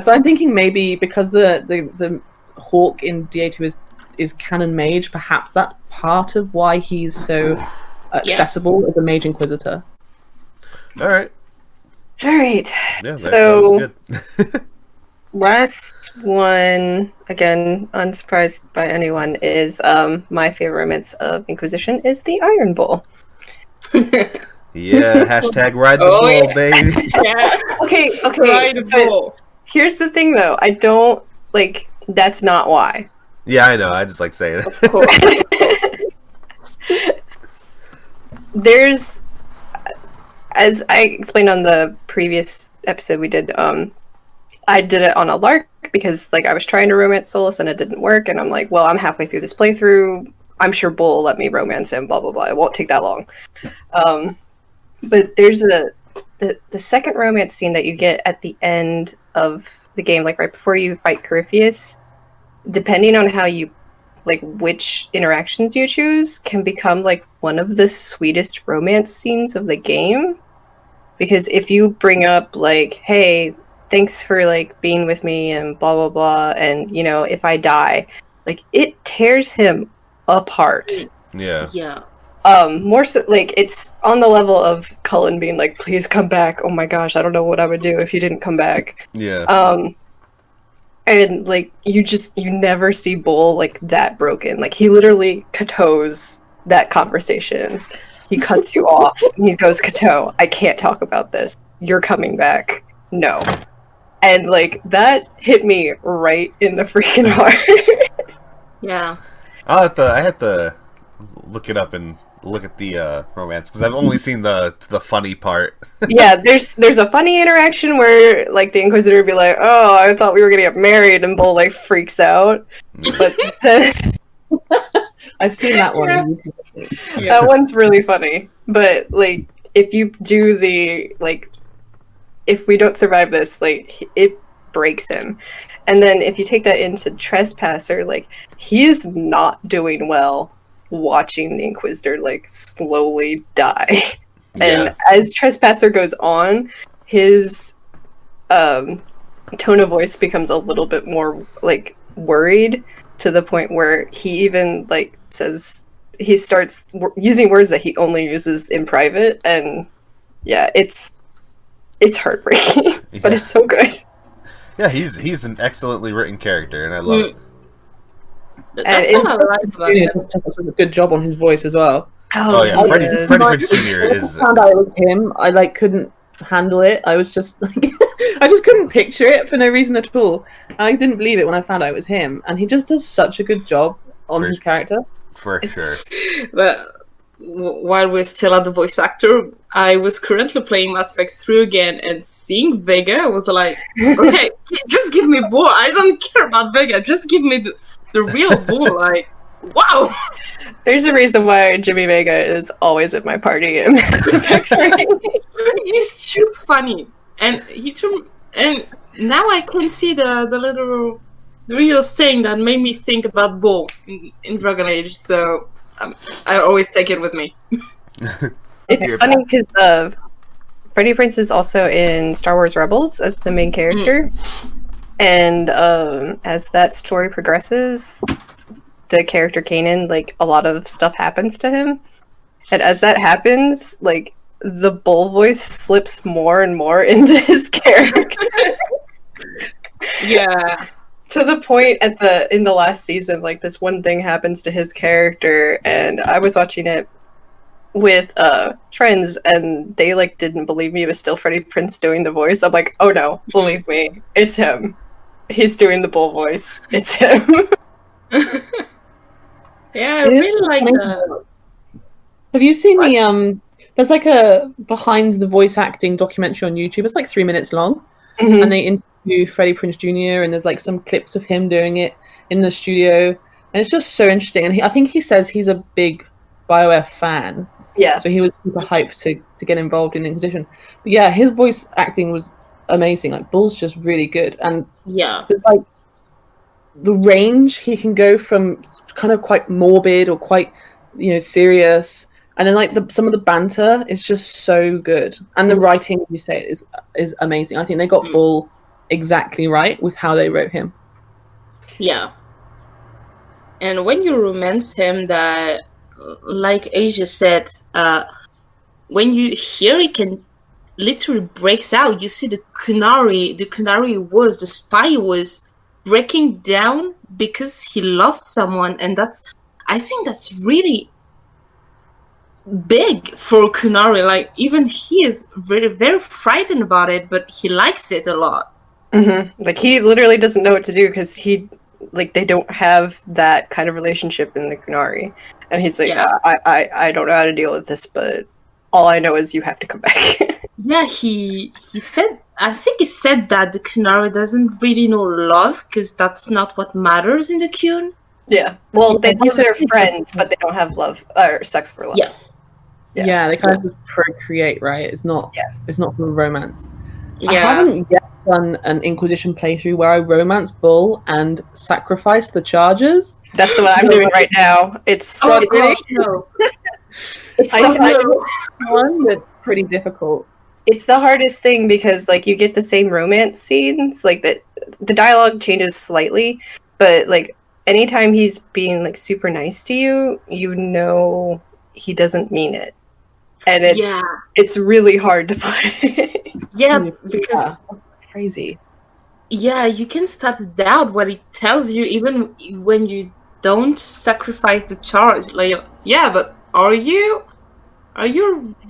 So I'm thinking maybe because the Hawk in DA2 is canon mage, perhaps that's part of why he's so accessible as a mage inquisitor. All right. Yeah, that so was good. last one, again, unsurprised by anyone, is my favorite romance of Inquisition is the Iron Bowl. Yeah, hashtag ride the bull, yeah. baby. Yeah. Okay, Ride the bull. Here's the thing, though. I don't like. That's not why. Yeah, I know. I just like saying Of it. course. There's, as I explained on the previous episode we did, I did it on a lark because like I was trying to romance Soulless and it didn't work, and I'm like, well, I'm halfway through this playthrough. I'm sure Bull will let me romance him. Blah blah blah. It won't take that long. But there's the second romance scene that you get at the end of the game, like right before you fight Corypheus. Depending on how you, like, which interactions you choose, can become like one of the sweetest romance scenes of the game. Because if you bring up like, hey, thanks for like being with me and blah blah blah, and you know, if I die, like it tears him apart. Yeah. Yeah. More so like it's on the level of Cullen being like, please come back. Oh my gosh, I don't know what I would do if you didn't come back. Yeah. And like you never see Bull like that broken. Like he literally katoes that conversation. He cuts you off and he goes, Kato, I can't talk about this. You're coming back. No. And like that hit me right in the freaking heart. Yeah. I have to look it up and look at the romance because I've only seen the funny part. Yeah, there's a funny interaction where like the Inquisitor would be like, "Oh, I thought we were gonna get married," and Bull like freaks out. But I've seen that one. that one's really funny. But like, if you do the like, if we don't survive this, like it breaks him. And then if you take that into Trespasser, like he is not doing well watching the Inquisitor like slowly die. And as Trespasser goes on, his tone of voice becomes a little bit more like worried, to the point where he even like says he starts using words that he only uses in private, and yeah, it's heartbreaking. But it's so good. Yeah, he's an excellently written character, and I love it. That's what I like about He him. does a good job on his voice as well. Oh yeah, Freddie Prinze Jr. is. I found out it was him. I like couldn't handle it. I was just like, I just couldn't picture it for no reason at all. I didn't believe it when I found out it was him, and he just does such a good job on his character. For sure. But while we're still at the voice actor, I was currently playing Mass Effect 3 again, and seeing Vega was like, okay, just give me Bull. I don't care about Vega. Just give me the real Bull. Like, wow. There's a reason why Jimmy Vega is always at my party in Mass Effect 3. He's too funny, and and now I can see the real thing that made me think about Bull in Dragon Age. So I always take it with me. It's funny because Freddie Prinze is also in Star Wars Rebels as the main character, and as that story progresses, the character Kanan, like a lot of stuff happens to him, and as that happens, like the Bull voice slips more and more into his character. Yeah. To the point in the last season, like this one thing happens to his character, and I was watching it with friends, and they like didn't believe me it was still Freddie Prinze doing the voice. I'm like, oh no, believe me, it's him. He's doing the Bull voice. It's him. Yeah, I really like that. Have you seen the there's like a behind the voice acting documentary on YouTube. It's like 3 minutes long, and they interview Freddie Prinze Jr. and there's like some clips of him doing it in the studio, and it's just so interesting. And I think he says he's a big BioWare fan. Yeah. So he was super hyped to get involved in Inquisition. But yeah, his voice acting was amazing. Like Bull's just really good, and Yeah. there's like the range he can go from kind of quite morbid or quite, you know, serious, and then like some of the banter is just so good, and the writing, you say, is amazing. I think they got Bull exactly right with how they wrote him. Yeah. And when you romance him, that, like Asia said, when you hear it can literally breaks out. You see the Kunari was, the spy was breaking down because he loves someone, and I think that's really big for Kunari. Like, even he is very, very frightened about it, but he likes it a lot. Mm-hmm. Like, he literally doesn't know what to do because they don't have that kind of relationship in the Kunari. And he's like, I don't know how to deal with this, but all I know is you have to come back. Yeah, he said, I think he said that the Kunari doesn't really know love because that's not what matters in the Kun. Yeah. Well, they love their friends, but they don't have love or sex for love. Yeah, they kind of just procreate, right? It's not for romance. Yeah. I haven't yet done an Inquisition playthrough where I romance Bull and sacrifice the charges. That's what I'm doing right now. It's no. It's one that's pretty difficult. It's the hardest thing because like you get the same romance scenes, like that the dialogue changes slightly, but like anytime he's being like super nice to you, you know he doesn't mean it. And it's really hard to play. Because crazy. Yeah, you can start to doubt what he tells you even when you don't sacrifice the charge. Like, yeah, but are you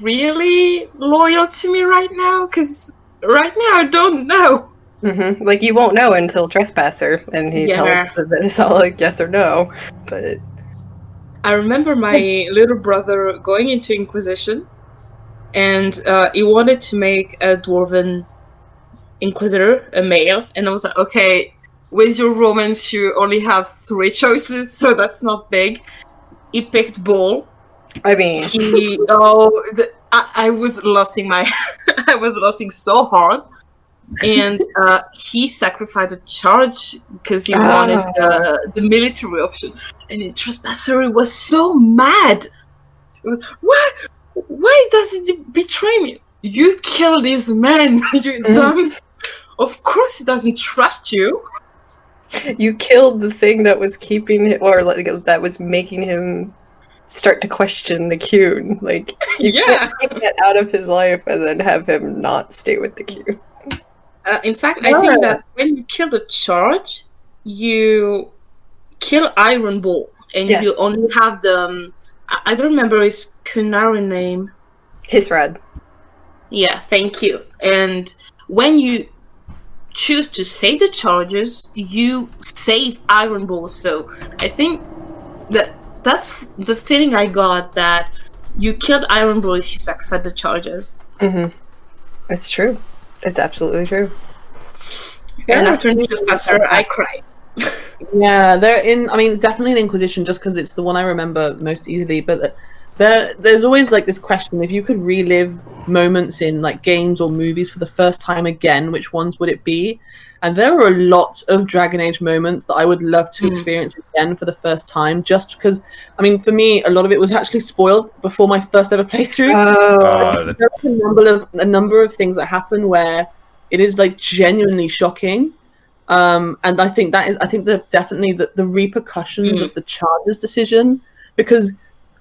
really loyal to me right now? Because right now I don't know. Mm-hmm. Like, you won't know until Trespasser, and he tells that it's all like yes or no. But I remember my little brother going into Inquisition, and he wanted to make a Dwarven Inquisitor, a male, and I was like, okay, with your romance you only have 3 choices, so that's not big. He picked Bull. I mean, I was laughing I was laughing so hard, and he sacrificed a charge because he wanted the military option, and the Trespasser was so mad. Why does he betray me? You killed this man, you dumb. Of course he doesn't trust you. You killed the thing that was keeping him, or like that was making him start to question the Kun. Like, you can't take that out of his life and then have him not stay with the Kun. In fact, I think that when you kill the charge, you kill Iron Bull, and you only have the I don't remember his Kunari name. Hisrad. Yeah, thank you. And when you choose to save the charges, you save Iron Bull. So I think that's the feeling I got, that you killed Iron Bull if you sacrificed the charges. Mm-hmm. It's true. It's absolutely true. And after Trespasser, I cried. Yeah, definitely an Inquisition, just because it's the one I remember most easily. But there's always like this question: if you could relive moments in like games or movies for the first time again, which ones would it be? And there are a lot of Dragon Age moments that I would love to experience again for the first time, just because, I mean, for me, a lot of it was actually spoiled before my first ever playthrough. There's a number of things that happen where it is like genuinely shocking. And I think that definitely the repercussions of the Charger's decision, because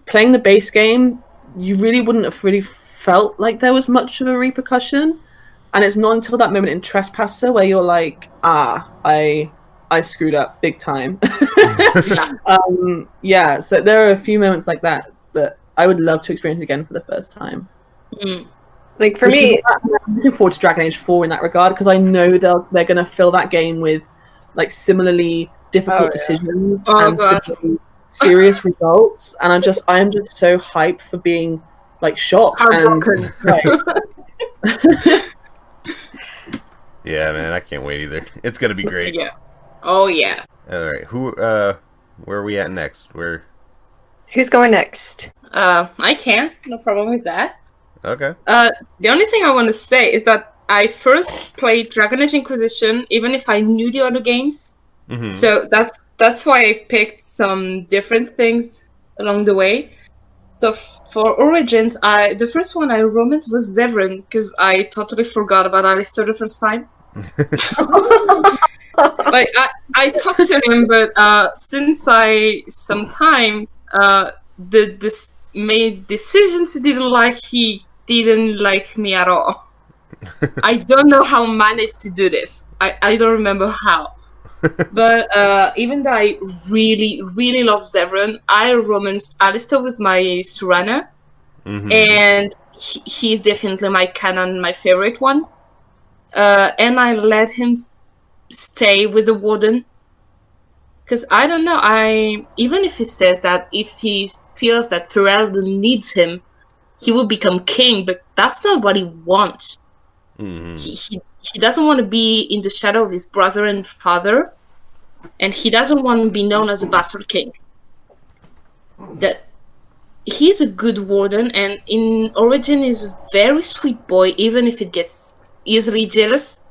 playing the base game, you really wouldn't have really felt like there was much of a repercussion. And it's not until that moment in Trespasser where you're like, I screwed up big time. So there are a few moments like that I would love to experience again for the first time. Like, for me, I'm looking forward to Dragon Age 4 in that regard, because I know they're going to fill that game with like similarly difficult decisions and similarly serious results, and I am just so hyped for being like shocked and Yeah, man, I can't wait either. It's gonna be great. Yeah. Oh yeah. All right, where are we at next? Who's going next? I can. No problem with that. Okay. The only thing I want to say is that I first played Dragon Age Inquisition, even if I knew the other games. Mm-hmm. So that's why I picked some different things along the way. So for Origins, the first one I romanced was Zevran, because I totally forgot about Alistair the first time. Like, I talked to him, but since I sometimes made decisions he didn't like, he didn't like me at all. I don't know how I managed to do this. I don't remember how. But even though I really, really love Zevran, I romanced Alistair with my Surana. and he's definitely my canon, my favorite one. And I let him stay with the Warden. Because I don't know, even if he says that if he feels that Ferelden needs him, he will become king, but that's not what he wants. He doesn't want to be in the shadow of his brother and father, and he doesn't want to be known as a bastard king. That he's a good warden, and in Origin is a very sweet boy, even if it gets easily jealous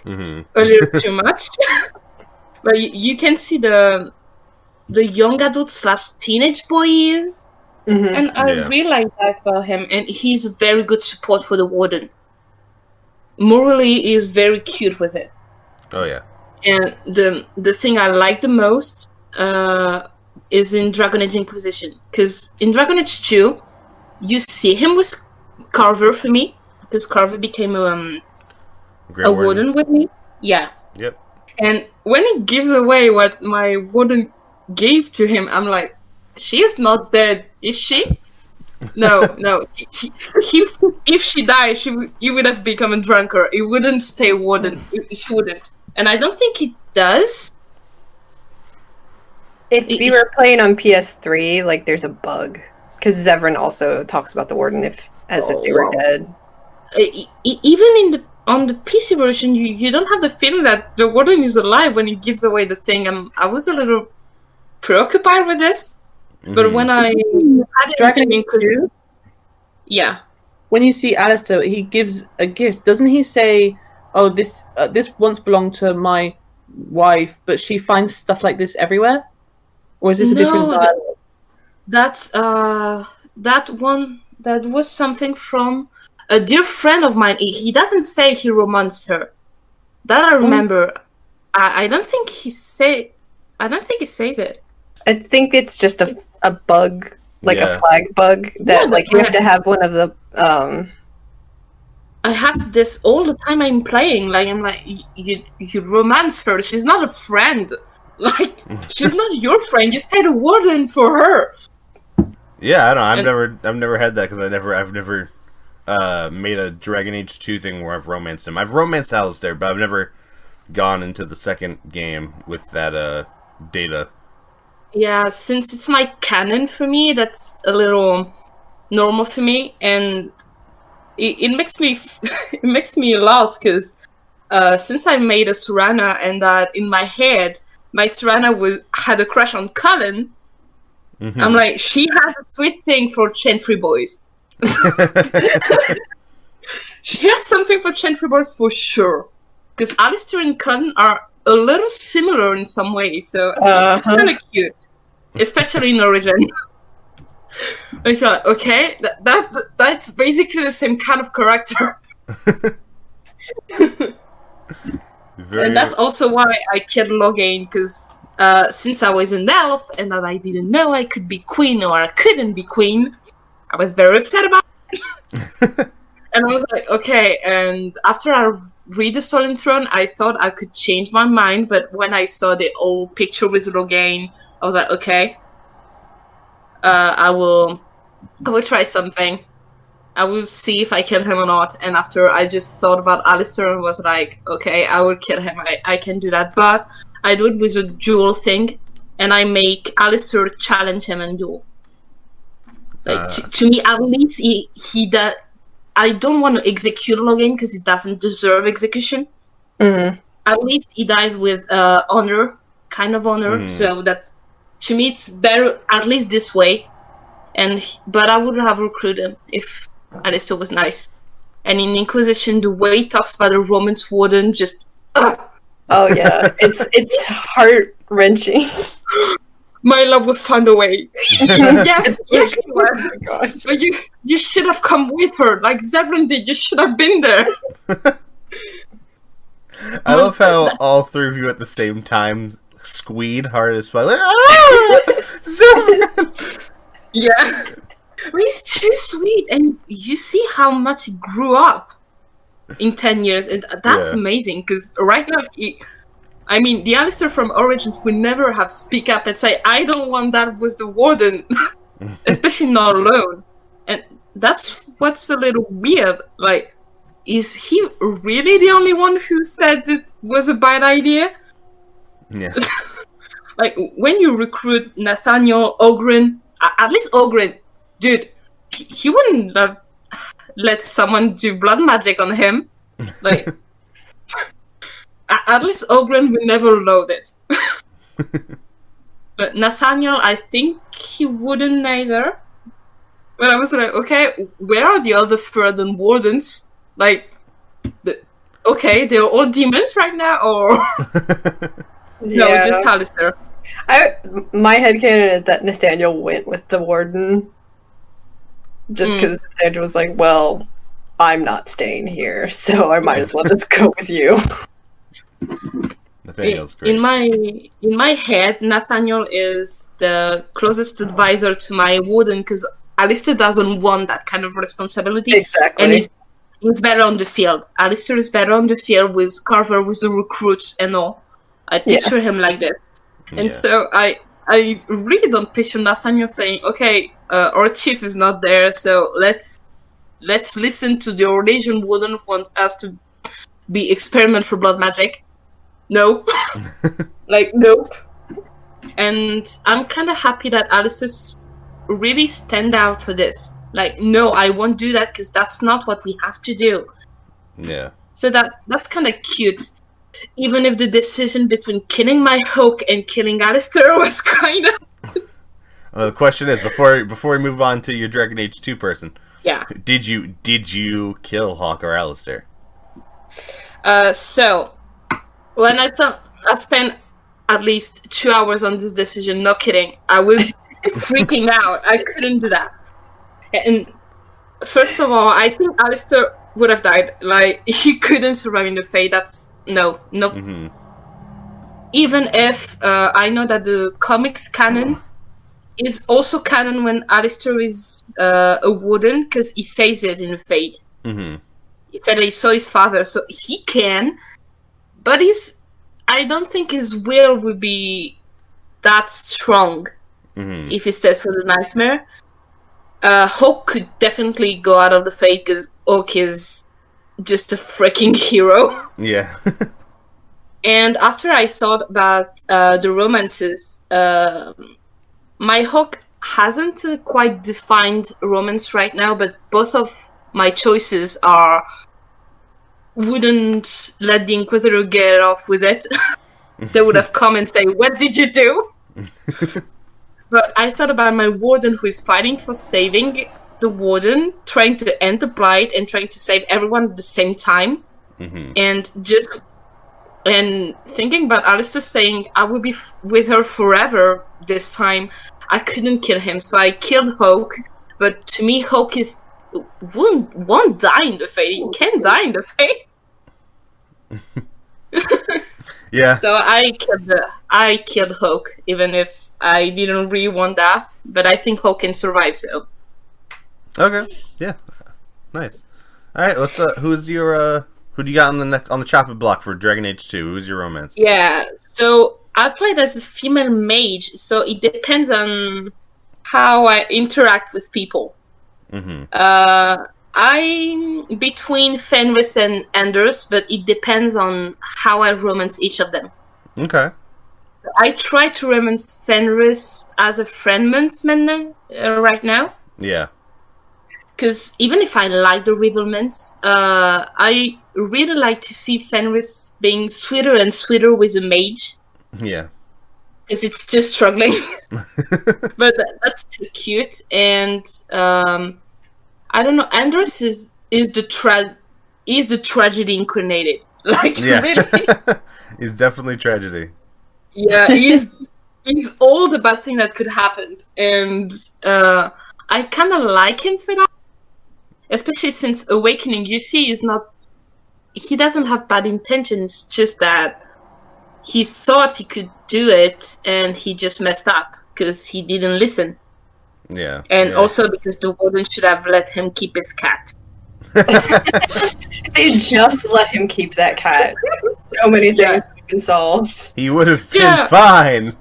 a little too much. But you can see the young adult / teenage boy he is, and I really like that about him. And he's a very good support for the Warden. Morally, he is very cute with it. Oh yeah. And the thing I like the most is in Dragon Age Inquisition, because in Dragon Age 2, you see him with Carver for me, because Carver became a warden with me. Yeah. Yep. And when he gives away what my warden gave to him, I'm like, she is not dead, is she? No. If she died, he would have become a drunkard. He wouldn't stay warden. He wouldn't. And I don't think he does. If we were playing on PS3, like, there's a bug. Because Zevran also talks about the Warden if they were dead. Even on the PC version, you don't have the feeling that the Warden is alive when he gives away the thing. I was a little preoccupied with this, but when I had Dragon Age 2? Yeah. When you see Alistair, he gives a gift. Doesn't he say, "Oh, this once belonged to my wife, but she finds stuff like this everywhere"? Or is this a different dialogue? That's that one. That was something from a dear friend of mine. He doesn't say he romanced her. That I remember. I don't think he says it. I think it's just a bug, like a flag bug that you have to have one of the. I have this all the time I'm playing. Like I'm like, you romance her. She's not a friend. Like she's not your friend. You stay the warden for her. Yeah, I don't know. I've never had that because I've never made a Dragon Age 2 thing where I've romanced him. I've romanced Alistair, but I've never gone into the second game with that data. Yeah, since it's my canon for me, that's a little normal for me, and it makes me laugh because since I made a Serana and that in my head my Serana had a crush on Cullen, I'm like, she has a sweet thing for Chantry boys. She has something for Chantry boys for sure, because Alistair and Cullen are a little similar in some ways, so it's kind of cute, especially in Origin. Okay, that's basically the same kind of character. And that's also why I killed Logan, because since I was an elf and that I didn't know I could be queen or I couldn't be queen, I was very upset about it. And I was like, okay, and after I read the Stolen Throne, I thought I could change my mind, but when I saw the old picture with Logan, I was like, okay, I will try something. I will see if I kill him or not. And after I just thought about Alistair and was like, okay, I will kill him. I can do that. But I do it with a duel thing, and I make Alistair challenge him and duel. Like, to me, at least he does. I don't want to execute Logan because he doesn't deserve execution. At least he dies with honor, kind of honor. So that's, to me, it's better at least this way. But I would have recruited him if Alistair was nice. And in Inquisition, the way he talks about the Romance Warden, just oh yeah, it's heart wrenching. My love would find a way. yes, she was. Oh my gosh! But you should have come with her, like Zevran did. You should have been there. I love how all three of you at the same time squeed hard as fuck. Like, ah! Zevran! Yeah. He's too sweet, and you see how much he grew up in 10 years, and that's amazing, because right now, the Alistair from Origins would never have speak up and say, I don't want that with the Warden, especially not alone. And that's what's a little weird. Like, is he really the only one who said it was a bad idea? Yeah. Like, when you recruit Nathaniel Ogren, at least Ogren, dude, he wouldn't have let someone do blood magic on him. Like, at least Ogren will never load it. But Nathaniel, I think he wouldn't either. But I was like, okay, where are the other third and wardens? Like, okay, they're all demons right now, or no, just Alistair. My headcanon is that Nathaniel went with the warden. Just because Nathaniel was like, well, I'm not staying here, so I might as well just go with you. Nathaniel's great. In my head, Nathaniel is the closest advisor to my warden, because Alistair doesn't want that kind of responsibility. Exactly. And he's better on the field. Alistair is better on the field with Carver, with the recruits and all. I picture him like this. And so I really don't picture Nathaniel saying, okay, our chief is not there, so let's listen to the Orlesian warden who wants us to be experiment for blood magic. No. Like, nope. And I'm kind of happy that Alistair really stand out for this. Like, no, I won't do that because that's not what we have to do. Yeah. So that's kind of cute. Even if the decision between killing my Hawk and killing Alistair was kind of... The question is, before we move on to your Dragon Age 2 person, did you kill Hawk or Alistair? So when I spent at least 2 hours on this decision, no kidding, I was freaking out. I couldn't do that. And first of all, I think Alistair would have died. Like, he couldn't survive in the Fate. That's no. Mm-hmm. Even if I know that the comics canon is also canon when Alistair is a warden, because he says it in the Fate. Mm-hmm. He said he saw his father, so he can. But I don't think his will would be that strong if he stays for the nightmare. Hawk could definitely go out of the Fate because Hawk is just a freaking hero. Yeah. And after I thought about the romances, my Hawk hasn't quite defined romance right now, but both of my choices wouldn't let the Inquisitor get off with it. They would have come and say, what did you do? But I thought about my warden who is fighting for saving the warden, trying to end the blight and trying to save everyone at the same time. Mm-hmm. And thinking about Alistair saying, I will be with her forever this time, I couldn't kill him, so I killed Hawk. But to me, Hawk won't die in the Fate. He can't die in the Fate. Yeah. So I killed Hawk, even if I didn't really want that. But I think Hawk can survive. So. Okay. Yeah. Nice. All right. Let's. Who do you got on the chopping block for Dragon Age 2? Who's your romance? Yeah. So I played as a female mage, so it depends on how I interact with people. Mm-hmm. I'm between Fenris and Anders, but it depends on how I romance each of them. Okay. So I try to romance Fenris as a friendman right now. Yeah. Because even if I like the rivalments, I really like to see Fenris being sweeter and sweeter with a mage. Yeah. Because it's still struggling. But that's too cute. And I don't know, Anders is the tragedy incarnated. Like, yeah. Really. He's definitely tragedy. Yeah, he's all the bad thing that could happen. And I kind of like him for that. Especially since Awakening, you see, he doesn't have bad intentions, just that he thought he could do it and he just messed up because he didn't listen. Yeah. And also because the warden should have let him keep his cat. They just let him keep that cat. So many things would have been solved. He would have been fine.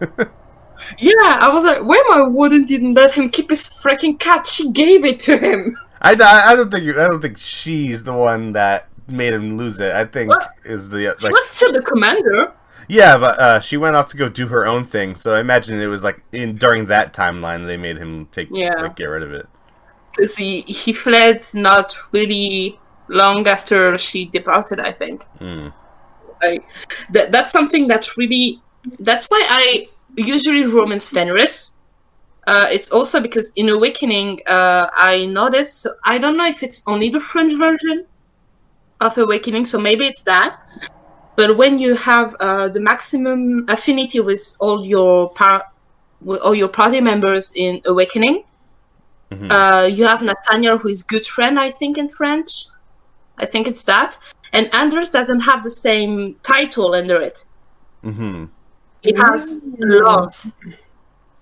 Yeah, I was like, why my warden didn't let him keep his freaking cat? She gave it to him. I don't think she's the one that made him lose it. I think is the She was still the commander. Yeah, but she went off to go do her own thing. So I imagine it was like during that timeline they made him get rid of it. Because he fled not really long after she departed, I think. That's something that's really... That's why I usually romance Fenris. It's also because in Awakening, I noticed... So I don't know if it's only the French version of Awakening, so maybe it's that. But when you have the maximum affinity with all your party members in Awakening, you have Nathaniel, who is good friend, I think, in French. I think it's that. And Anders doesn't have the same title under it. It has love.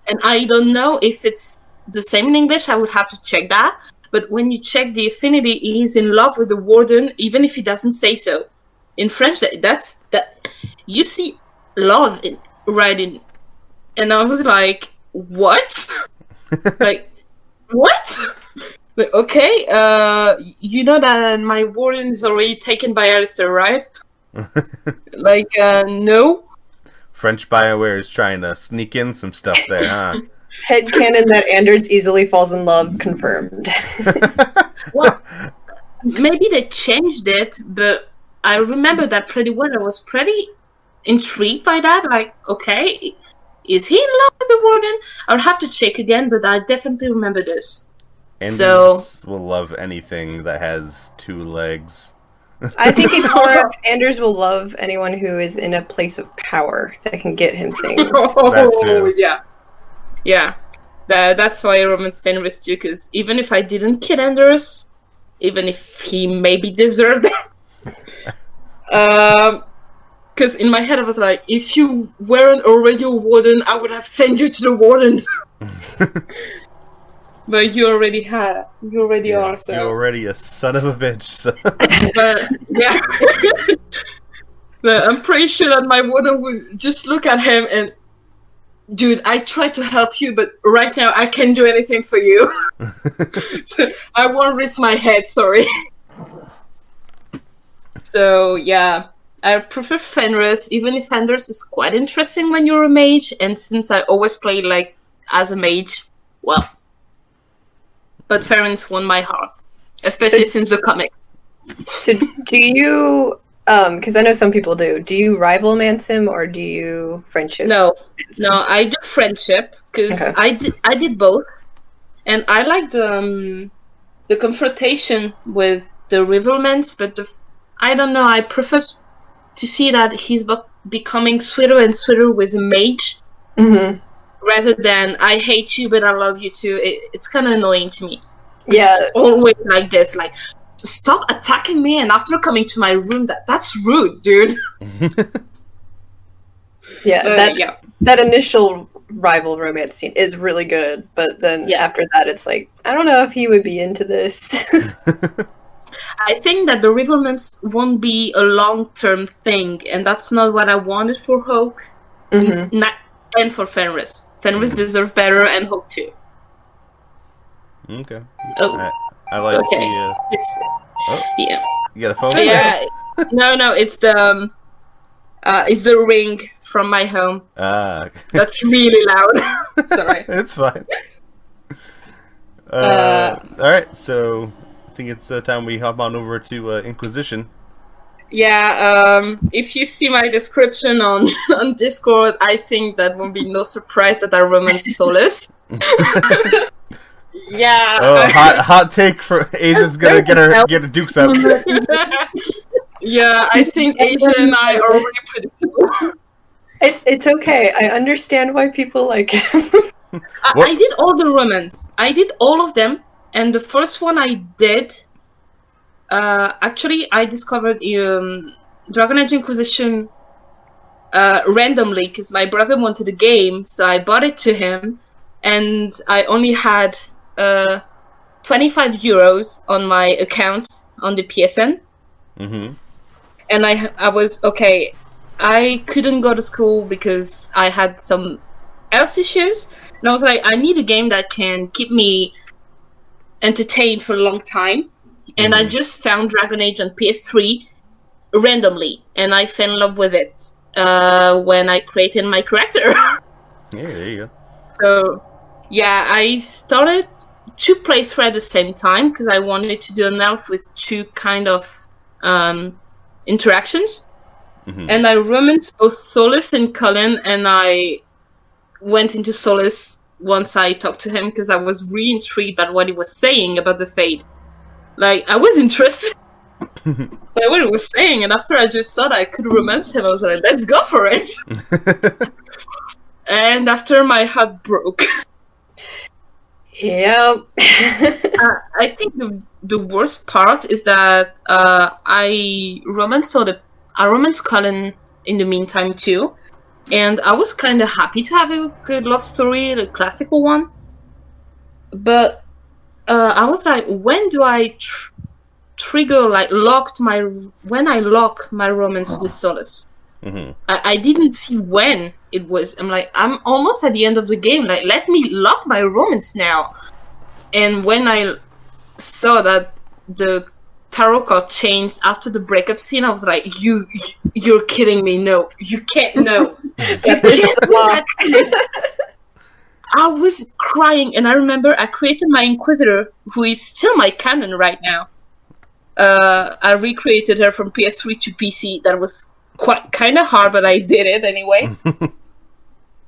And I don't know if it's the same in English. I would have to check that. But when you check the affinity, he's in love with the Warden, even if he doesn't say so. In French, that you see love right in, and I was like, "What? Like, what? Like, okay, you know that my Warden is already taken by Alistair, right? Like, no." French BioWare is trying to sneak in some stuff there, huh? Headcanon that Anders easily falls in love confirmed. Well, maybe they changed it, but I remember that pretty well. I was pretty intrigued by that. Like, okay, is he in love with the Warden? I'll have to check again, but I definitely remember this. Anders will love anything that has two legs. I think it's more Anders will love anyone who is in a place of power that can get him things. That too. Yeah. That's why I romance Fenris too, because even if I didn't kill Anders, even if he maybe deserved it, because in my head I was like, if you weren't already a Warden, I would have sent you to the Warden. But you already are, so... You're already a son of a bitch, so... But, yeah. But I'm pretty sure that my Warden would just look at him and... Dude, I tried to help you, but right now I can't do anything for you. I won't risk my head, sorry. So, yeah. I prefer Fenris, even if Fenris is quite interesting when you're a mage, and since I always play, like, as a mage, well... But Fenris won my heart, especially since the comics. So do you, because I know some people do you rival mance him or do you friendship? No, I do friendship, because I did both. And I like the confrontation with the rivalments, but I don't know, I prefer to see that he's becoming sweeter and sweeter with a mage. Rather than, I hate you, but I love you too. It's kind of annoying to me. Yeah. It's always like this. Like, stop attacking me, and after coming to my room, that's rude, dude. That initial rival romance scene is really good, but then after that, it's like, I don't know if he would be into this. I think that the rivalments won't be a long-term thing, and that's not what I wanted for Hawke. And for Fenris. Fenris deserves better, and Hawke too. Okay. Oh. I like the... Yeah. You got a phone? Yeah. No, it's the ring from my home. That's really loud. Sorry. It's fine. Alright, so I think it's time we hop on over to Inquisition. Yeah, if you see my description on Discord, I think that won't be no surprise that I romance Soulless. Yeah. Oh, hot take for Asia's gonna get her dukes up. Yeah, I think Asia and I are really predictable. It's okay. I understand why people like him. I did all the romance. I did all of them, and the first one I did. Actually, I discovered Dragon Age Inquisition randomly because my brother wanted a game, so I bought it to him, and I only had 25 euros on my account on the PSN. And I was okay. I couldn't go to school because I had some health issues, and I was like, I need a game that can keep me entertained for a long time, and I just found Dragon Age on PS3 randomly, and I fell in love with it when I created my character. Yeah, there you go. So, yeah, I started 2 playthroughs at the same time because I wanted to do an elf with 2 kind of interactions. And I romanced both Soulless and Colin, and I went into Soulless once I talked to him because I was really intrigued by what he was saying about the Fade. Like, I was interested by what he was saying, and after I just saw that I could romance him, I was like, let's go for it! And after my heart broke. Yep. I think the worst part is that I romanced Colin in the meantime too, and I was kind of happy to have a good love story, the classical one. But I was like, when do I trigger when I lock my romance with Soulless? I didn't see when it was. I'm like, I'm almost at the end of the game. Like, let me lock my romance now. And when I saw that the tarot card changed after the breakup scene, I was like, you're kidding me. No, you can't. No. I was crying, and I remember I created my Inquisitor, who is still my canon right now. I recreated her from PS3 to PC. That was kind of hard, but I did it anyway.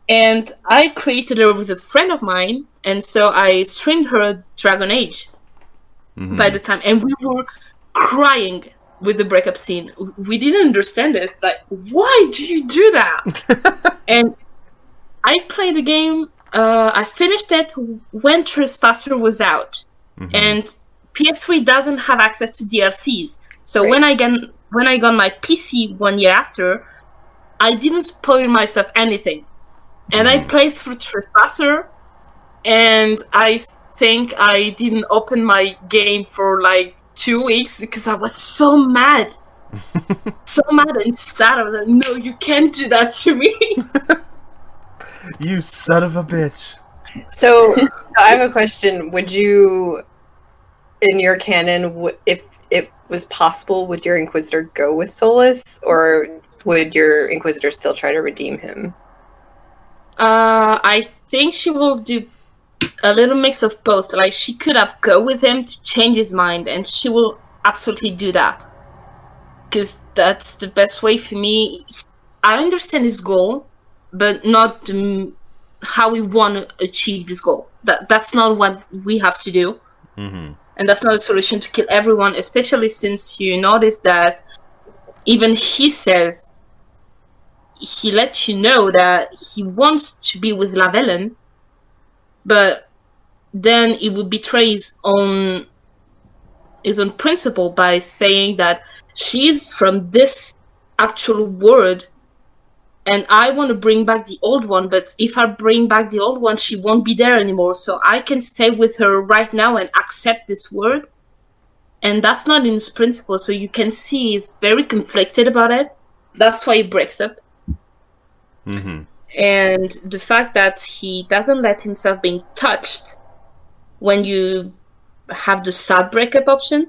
And I created her with a friend of mine, and so I streamed her Dragon Age by the time, and we were crying with the breakup scene. We didn't understand it. Like, why do you do that? And I played the game. I finished it when Trespasser was out, and PS3 doesn't have access to DLCs. So when I got my PC 1 year after, I didn't spoil myself anything. And I played through Trespasser, and I think I didn't open my game for like 2 weeks because I was so mad. So mad and sad. I was like, no, you can't do that to me. You son of a bitch. So I have a question. Would you, in your canon, if it was possible, would your Inquisitor go with Soulless, or would your Inquisitor still try to redeem him? I think she will do a little mix of both. Like, she could have go with him to change his mind, and she will absolutely do that. Because that's the best way for me. I understand his goal, but not how we want to achieve this goal. That's not what we have to do. And that's not a solution to kill everyone, especially since you notice that even he says, he let you know that he wants to be with Lavellen, but then he would betray his own principle by saying that she's from this actual world, and I want to bring back the old one, but if I bring back the old one, she won't be there anymore, so I can stay with her right now and accept this world. And that's not in his principle, so you can see he's very conflicted about it. That's why he breaks up. And the fact that he doesn't let himself being touched when you have the sad breakup option,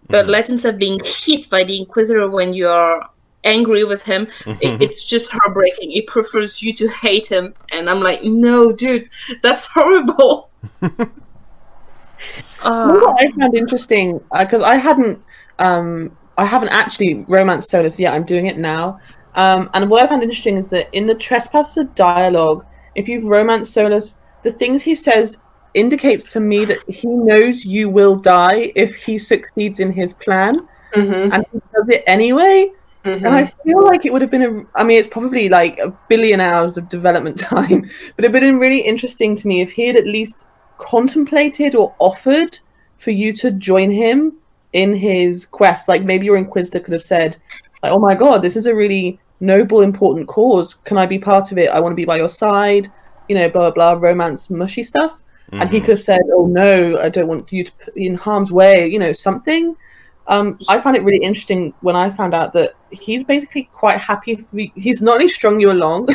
but let himself being hit by the Inquisitor when you are angry with him, it's just heartbreaking. He prefers you to hate him, and I'm like, no, dude, that's horrible. What I found interesting, because I haven't actually romanced Soulless yet. I'm doing it now. And what I found interesting is that in the Trespasser dialogue, if you've romanced Soulless, the things he says indicates to me that he knows you will die if he succeeds in his plan, and he does it anyway. And I feel like it would have been it's probably like 1 billion hours of development time, but it would have been really interesting to me if he had at least contemplated or offered for you to join him in his quest. Like, maybe your Inquisitor could have said, like, oh my god, this is a really noble, important cause. Can I be part of it? I want to be by your side. You know, blah, blah, blah, romance, mushy stuff. And he could have said, oh no, I don't want you to be in harm's way, you know, something. I found it really interesting when I found out that he's basically quite happy. He's not only strung you along,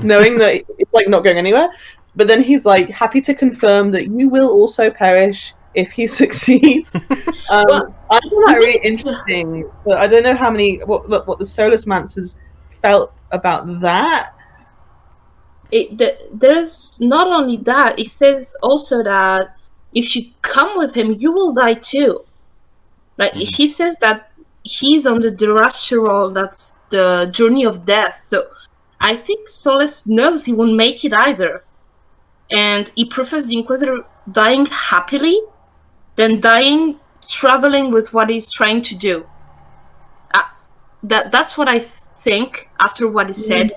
knowing that it's like not going anywhere, but then he's like happy to confirm that you will also perish if he succeeds. I find that really interesting, but I don't know what the Soulless Romancers felt about that. There's not only that, it says also that if you come with him, you will die too. Like, he says that he's on the Durashiral, that's the journey of death. So I think Soulless knows he won't make it either. And he prefers the Inquisitor dying happily than dying struggling with what he's trying to do. That's what I think after what he said.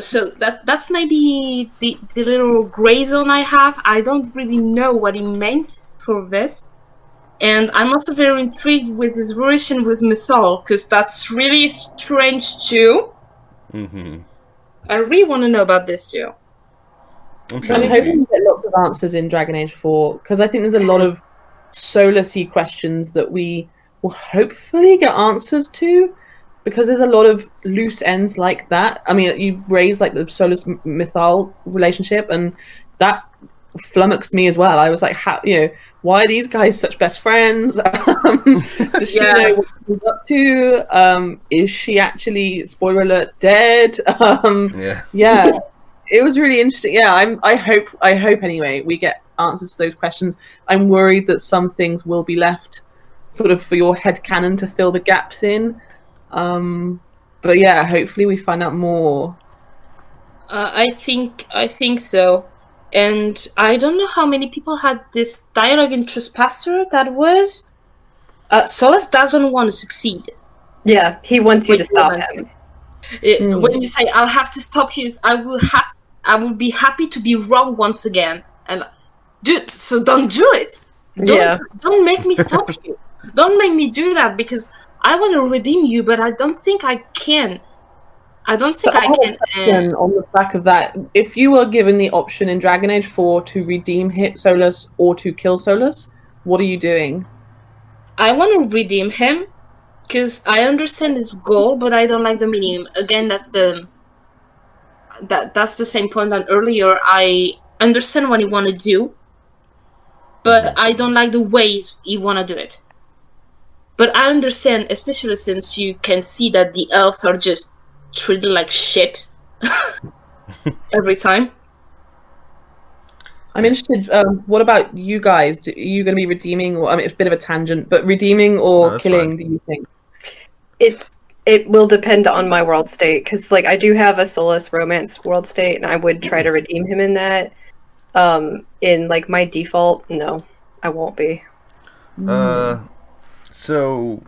So that's maybe the little gray zone I have. I don't really know what he meant for this. And I'm also very intrigued with his relation with Meryl, because that's really strange too. Mm-hmm. I really want to know about this too. I'm hoping we get lots of answers in Dragon Age 4, because I think there's a lot of Soulless-y questions that we will hopefully get answers to, because there's a lot of loose ends like that. I mean, you raised like the Soulless Mythal relationship, and that flummoxed me as well. I was like, why are these guys such best friends? Does she know what she's up to? Is she actually, spoiler alert, dead? Yeah. It was really interesting. Yeah, I hope anyway we get answers to those questions. I'm worried that some things will be left sort of for your headcanon to fill the gaps in. But yeah, hopefully we find out more. I think so. And I don't know how many people had this dialogue in Trespasser that was Soulless doesn't want to succeed. Yeah, he wants you to stop him. When you say I'll have to stop you, I will be happy to be wrong once again. And dude, so don't do it. Don't make me stop you. Don't make me do that, because I want to redeem you, but I don't think I can. I can. On the back of that, if you were given the option in Dragon Age 4 to redeem Soulless or to kill Soulless, what are you doing? I want to redeem him, because I understand his goal, but I don't like the meaning. Again, that's the same point than earlier. I understand what he want to do, but I don't like the ways he want to do it. But I understand, especially since you can see that the elves are just treated like shit every time. I'm interested. What about you guys? Are you going to be redeeming, or it's a bit of a tangent, but redeeming or killing? Fine. Do you think it will depend on my world state? Because I do have a Soulless Romance world state, and I would try to redeem him in that. In my default, no, I won't be. So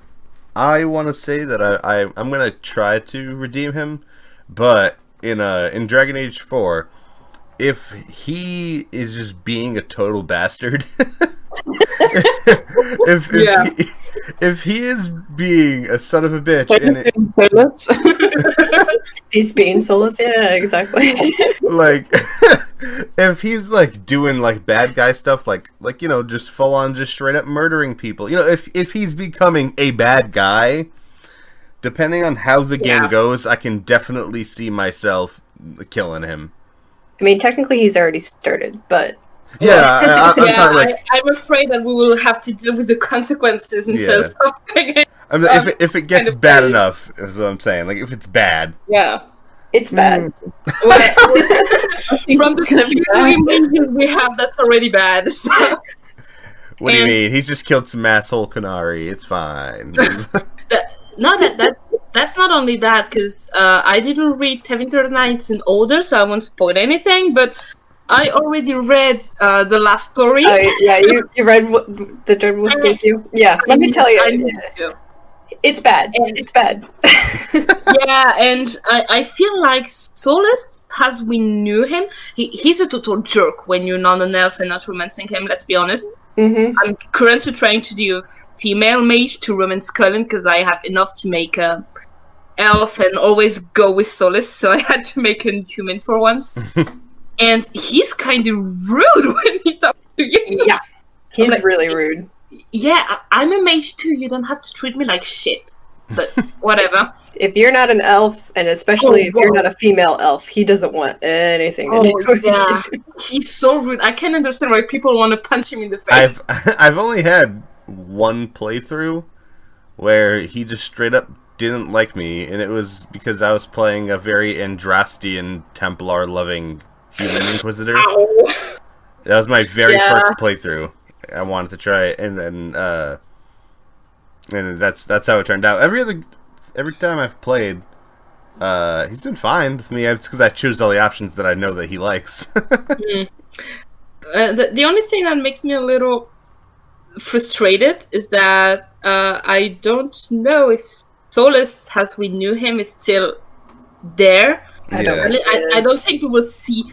I want to say that I'm gonna try to redeem him, but in Dragon Age 4, if he is just being a total bastard, if he is being a son of a bitch, he's being soulless, yeah, exactly. If he's doing bad guy stuff, just full on, just straight up murdering people, if he's becoming a bad guy, depending on how the game goes, I can definitely see myself killing him. I mean, technically he's already started, but I'm afraid that we will have to deal with the consequences instead of stopping. If it gets bad enough, is what I'm saying. If it's bad. Yeah. It's bad. From the few images we have, that's already bad. So. What do you mean? He just killed some asshole Canary. It's fine. That's not only that, because I didn't read Tevinter's Nights in older, so I won't spoil anything, but I already read the last story. You read the Dreadwood, did you? Yeah, let me tell you. It's bad. It's bad. Yeah, and I feel like Soulless, as we knew him, he's a total jerk when you're not an elf and not romancing him, let's be honest. Mm-hmm. I'm currently trying to do a female mage to romance Cullen, because I have enough to make a elf and always go with Soulless, so I had to make a human for once. And he's kind of rude when he talks to you. Yeah, he's really rude. Yeah, I'm a mage too. You don't have to treat me like shit. But whatever. if you're not an elf, and especially if you're not a female elf, he doesn't want anything to do with you. He's so rude. I can't understand why people want to punch him in the face. I've only had one playthrough where he just straight up didn't like me, and it was because I was playing a very Andrastian Templar-loving human Inquisitor. Ow. That was my very first playthrough. I wanted to try it, and then that's how it turned out. Every time I've played, he's been fine with me. It's because I choose all the options that I know that he likes. The only thing that makes me a little frustrated is that I don't know if Soulless, as we knew him, is still there. I don't think we will see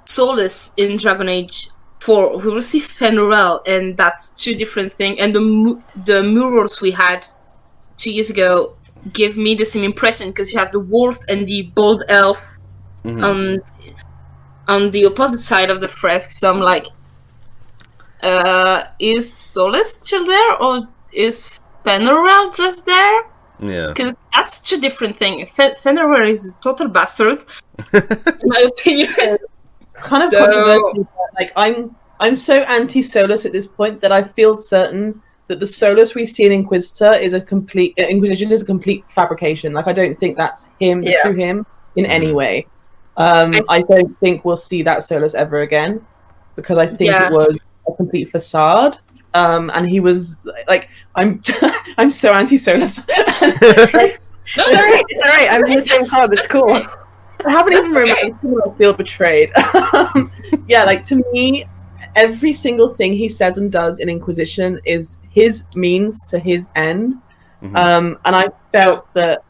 Soulless in Dragon Age 4. We will see Fenris, and that's two different things. And the murals we had 2 years ago give me the same impression, because you have the wolf and the bald elf on the opposite side of the fresk. So I'm like, is Soulless still there, or is Fenris just there? Yeah, because that's two different things. Fenris is a total bastard, in my opinion. Kind of controversial. Like I'm so anti-Soulless at this point that I feel certain that the Soulless we see in Inquisition is a complete fabrication. Like, I don't think that's him, true him, in any way. I don't think we'll see that Soulless ever again, because I think it was a complete facade. And he was like, I'm so anti-Soulless. It's alright. I'm in the same club. It's cool. I haven't even remembered I feel betrayed. Like, to me, every single thing he says and does in Inquisition is his means to his end. And I felt that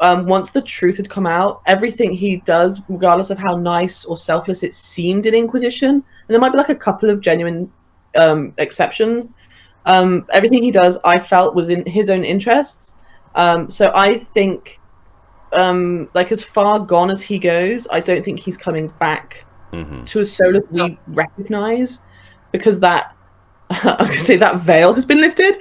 once the truth had come out, everything he does, regardless of how nice or selfless it seemed in Inquisition, and there might be like a couple of genuine exceptions, everything he does I felt was in his own interests. So I think like, as far gone as he goes, I don't think he's coming back to a Soulless we recognize, because that I was gonna say that veil has been lifted.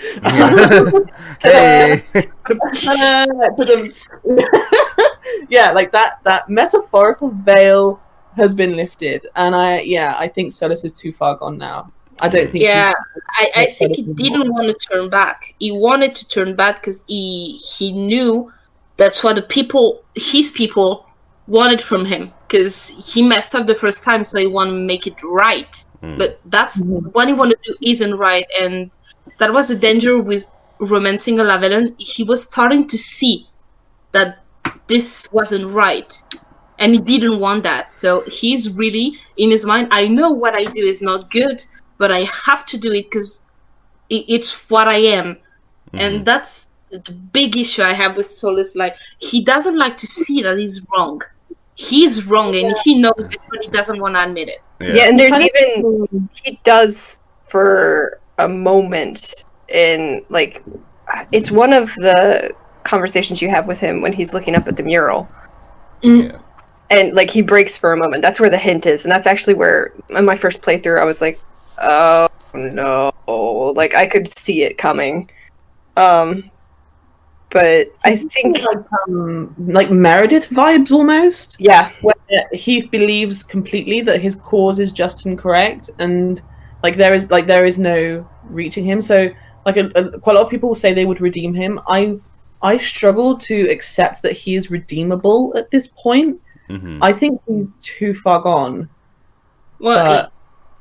Like that metaphorical veil has been lifted, and I think Soulless is too far gone now. I don't think. I think he didn't want to turn back. He wanted to turn back because he knew that's what his people wanted from him, because he messed up the first time, so he wanted to make it right. But that's what he wanted to do isn't right, and that was the danger with romancing a Lavalin. He was starting to see that this wasn't right, and he didn't want that. So he's really, in his mind, I know what I do is not good, but I have to do it because it's what I am. And that's the big issue I have with Soulless. Like, he doesn't like to see that he's wrong. He's wrong, and he knows it, but he doesn't want to admit it. And there's even, he does for a moment in, like, it's one of the conversations you have with him when he's looking up at the mural. And, like, he breaks for a moment. That's where the hint is, and that's actually where, in my first playthrough, I was like, oh no, like, I could see it coming. But I think like Meredith vibes almost. Yeah. Where he believes completely that his cause is just and correct, and there is no reaching him. So quite a lot of people will say they would redeem him. I struggle to accept that he is redeemable at this point. I think he's too far gone. Well,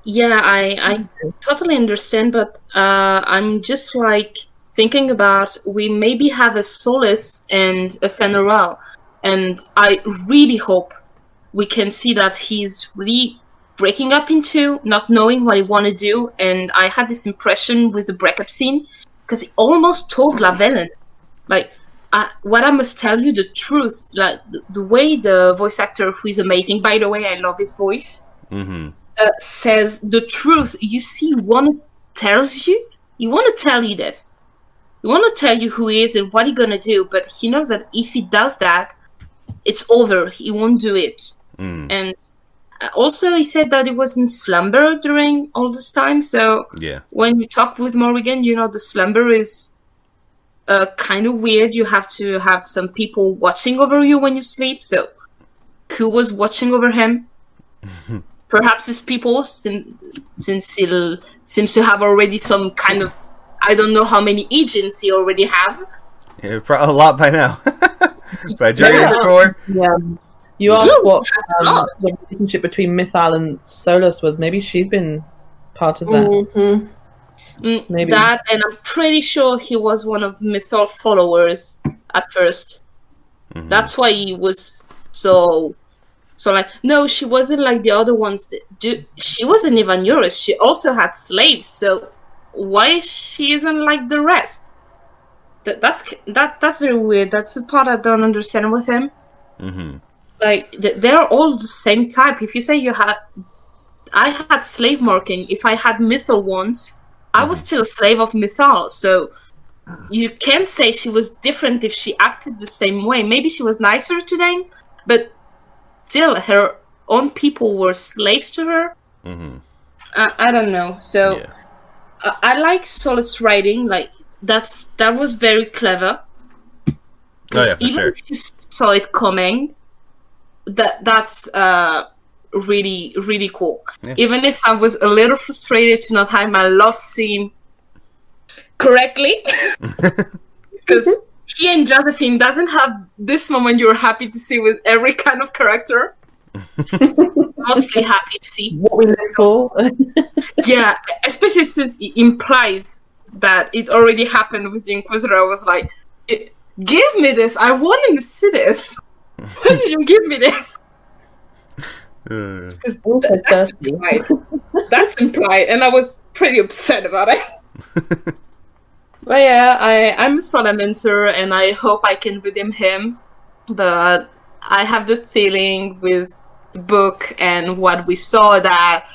I totally understand, but I'm just like thinking about, we maybe have a Soulless and a Fenris, and I really hope we can see that he's really breaking up in two, not knowing what he want to do. And I had this impression with the breakup scene, because he almost told Lavalin, like, what I must tell you, the truth. Like, the way the voice actor, who is amazing, by the way, I love his voice, says the truth. You see, he want to tell you this. He want to tell you who he is and what he's gonna do, but he knows that if he does that, it's over. He won't do it. And also, he said that he was in slumber during all this time. So when you talk with Morrigan, the slumber is kind of weird. You have to have some people watching over you when you sleep. So, who was watching over him? Perhaps these people, since he seems to have already some kind of, I don't know how many agents he already have. Yeah, a lot by now. By Dragon Age 4. Yeah. You asked what the relationship between Mythal and Soulless was. Maybe she's been part of that. Mm-hmm. Maybe that, and I'm pretty sure he was one of Mythal followers at first. Mm-hmm. That's why he was so like, no, she wasn't like the other ones. She wasn't even Eurus. She also had slaves. So why she isn't like the rest? That's very weird. That's the part I don't understand with him. Mm-hmm. Like they're all the same type. If you say I had slave marking. If I had Mythal ones, I was still a slave of Mythal. So you can't say she was different if she acted the same way. Maybe she was nicer to them, but still, her own people were slaves to her. Mm-hmm. I don't know. So I like Soulless writing. Like that was very clever. For even sure. if you saw it coming, that's really, really cool. Yeah. Even if I was a little frustrated to not have my love scene correctly, because he and Josephine doesn't have this moment you're happy to see with every kind of character. Mostly happy to see what we look for. Yeah, especially since it implies that it already happened with the Inquisitor. I was like, give me this. I wanted to see this. Why did you give me this? That's implied. That's implied, and I was pretty upset about it. But yeah, I'm a Solamencer, and I hope I can redeem him. But I have the feeling with the book and what we saw that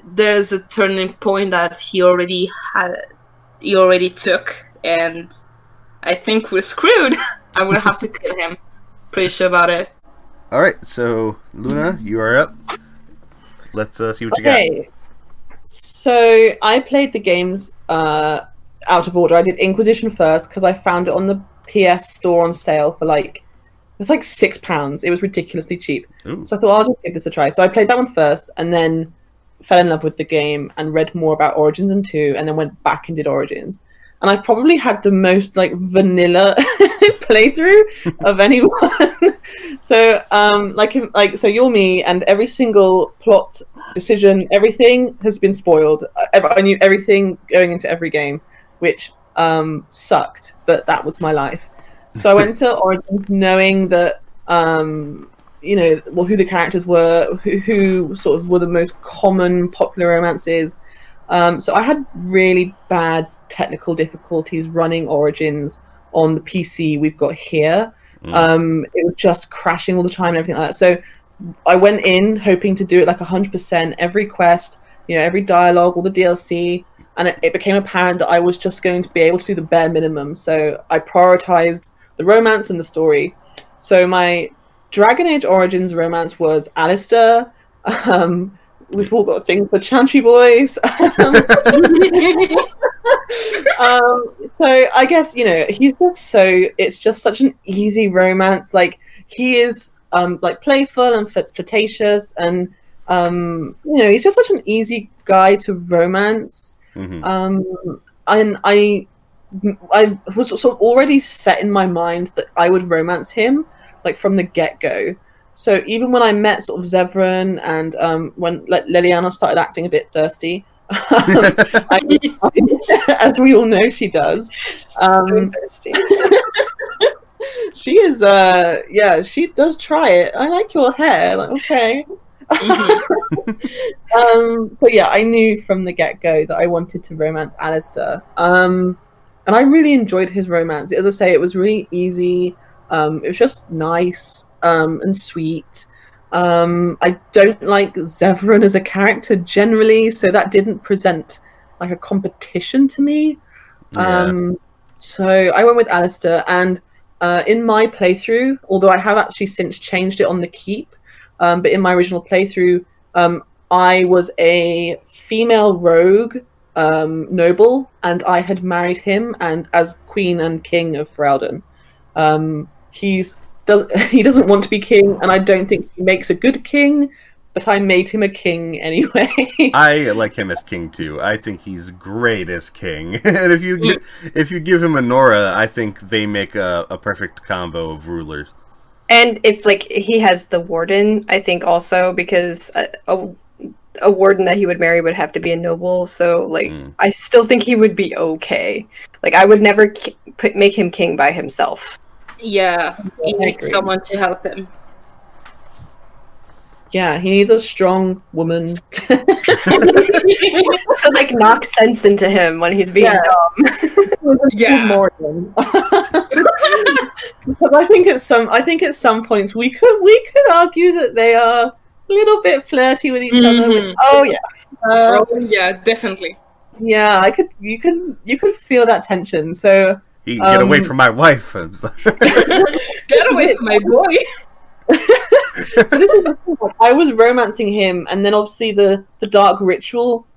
there's a turning point that he already took, and I think we're screwed. I'm gonna have to kill him. Pretty sure about it. All right, so Luna, you are up. Let's see what you got. So I played the games out of order. I did Inquisition first because I found it on the PS store on sale for it was like £6. It was ridiculously cheap. Ooh. So I thought I'll just give this a try. So I played that one first, and then fell in love with the game and read more about Origins and 2, and then went back and did Origins. And I've probably had the most vanilla playthrough of anyone. So so you're me, and every single plot decision, everything has been spoiled. I knew everything going into every game, which sucked, but that was my life. So I went to Origins knowing that who the characters were, who sort of were the most common popular romances. So I had really bad technical difficulties running Origins on the PC we've got here. It was just crashing all the time and everything like that. So I went in hoping to do it 100%, every quest, every dialogue, all the DLC, and it became apparent that I was just going to be able to do the bare minimum. So I prioritized the romance and the story. So my Dragon Age Origins romance was Alistair. We've all got things for Chantry boys. So I guess he's it's just such an easy romance. He is playful and flirtatious, and he's just such an easy guy to romance. Mm-hmm. And I was sort of already set in my mind that I would romance him from the get-go. So even when I met sort of Zevran and when Liliana started acting a bit thirsty, as we all know she does. So thirsty. She is, she does try it. I like your hair. Okay. Mm-hmm. But yeah, I knew from the get-go that I wanted to romance Alistair. And I really enjoyed his romance. As I say, it was really easy. It was just nice and sweet. I don't like Zevran as a character generally, so that didn't present a competition to me. Yeah. So I went with Alistair, and in my playthrough, although I have actually since changed it on the Keep, but in my original playthrough, I was a female rogue noble, and I had married him, and as queen and king of Ferelden. He doesn't want to be king, and I don't think he makes a good king, but I made him a king anyway. I like him as king too. I think he's great as king. And if you give him a Nora, I think they make a perfect combo of rulers. And if like he has the Warden, I think also because a Warden that he would marry would have to be a noble. So like I still think he would be okay. Like I would never make him king by himself. Yeah, he needs someone to help him. Yeah, he needs a strong woman. To like knock sense into him when he's being dumb. Yeah. Morgan. Because I think at some points we could argue that they are a little bit flirty with each other. Oh yeah. Yeah, definitely. Yeah, you could feel that tension. So get away from my wife. Get away from my boy. So this is the thing, like, I was romancing him, and then obviously the dark ritual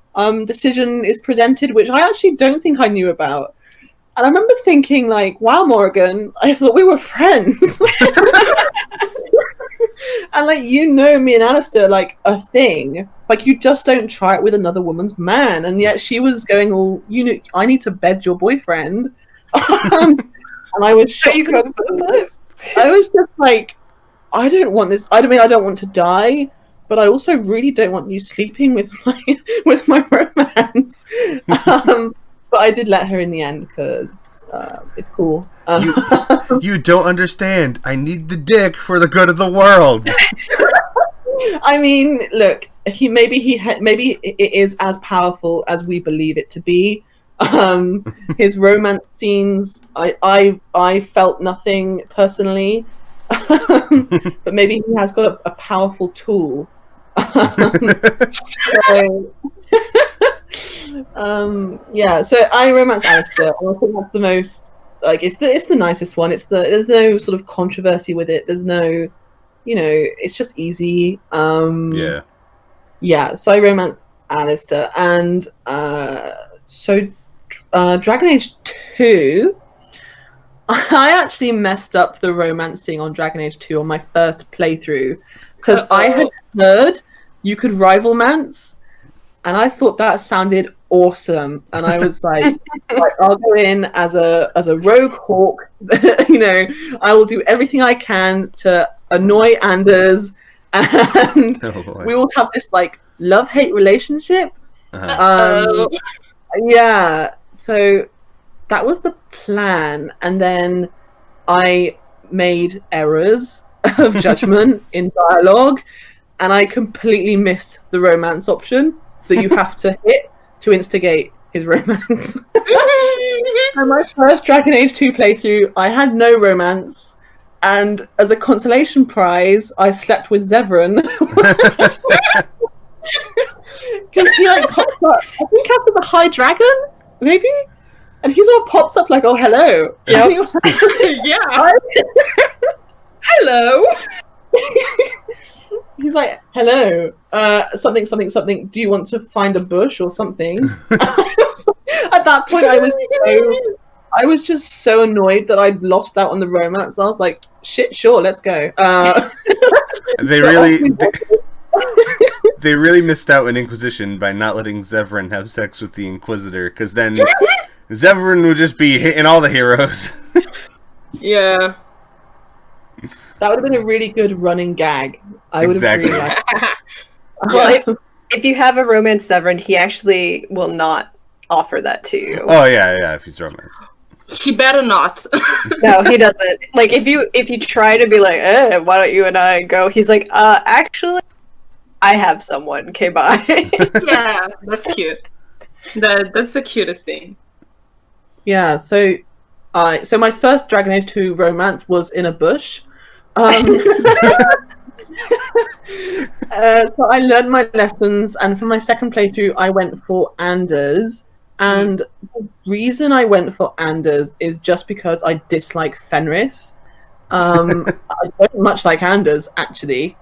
decision is presented, which I actually don't think I knew about. And I remember thinking, like, wow, Morgan, I thought we were friends. And like, me and Alistair, like, a thing. Like, you just don't try it with another woman's man. And yet she was going all, I need to bed your boyfriend. And I was shocked. I was just like, I don't want this. I don't want to die, but I also really don't want you sleeping with my romance. But I did let her in the end because it's cool. You don't understand. I need the dick for the good of the world. I mean, look, maybe it is as powerful as we believe it to be. His romance scenes, I felt nothing personally. But maybe he has got a powerful tool. So I romance Alistair, and I think that's the most, like, it's the nicest one. There's no sort of controversy with it. There's no, it's just easy. So I romanced Alistair, and Dragon Age 2. I actually messed up the romancing on Dragon Age 2 on my first playthrough because I had heard you could rivalmance, and I thought that sounded awesome. And I was like I'll go in as a rogue hawk. I will do everything I can to annoy Anders, and we will have this like love-hate relationship. So that was the plan, and then I made errors of judgment in dialogue, and I completely missed the romance option that you have to hit to instigate his romance. And my first Dragon Age 2 playthrough, I had no romance, and as a consolation prize, I slept with Zevran. Because he like pops up, I think after the High Dragon, maybe? And he sort of pops up like, oh, hello. Yep. Yeah. Hello. He's like, hello. Something. Do you want to find a bush or something? At that point, I was just so annoyed that I'd lost out on the romance. I was like, shit, sure, let's go. They really missed out in Inquisition by not letting Zevran have sex with the Inquisitor, because then Zevran would just be hitting all the heroes. Yeah. That would have been a really good running gag. I would have really liked it. Well, if you have a romance Zevran, he actually will not offer that to you. Oh yeah, if he's romance. He better not. No, he doesn't. Like if you try to be like, why don't you and I go? He's like, actually, I have someone. Okay, bye. Yeah, that's cute. That's the cutest thing. Yeah, so my first Dragon Age 2 romance was in a bush. So I learned my lessons, and for my second playthrough, I went for Anders. And the reason I went for Anders is just because I dislike Fenris. I don't much like Anders, actually.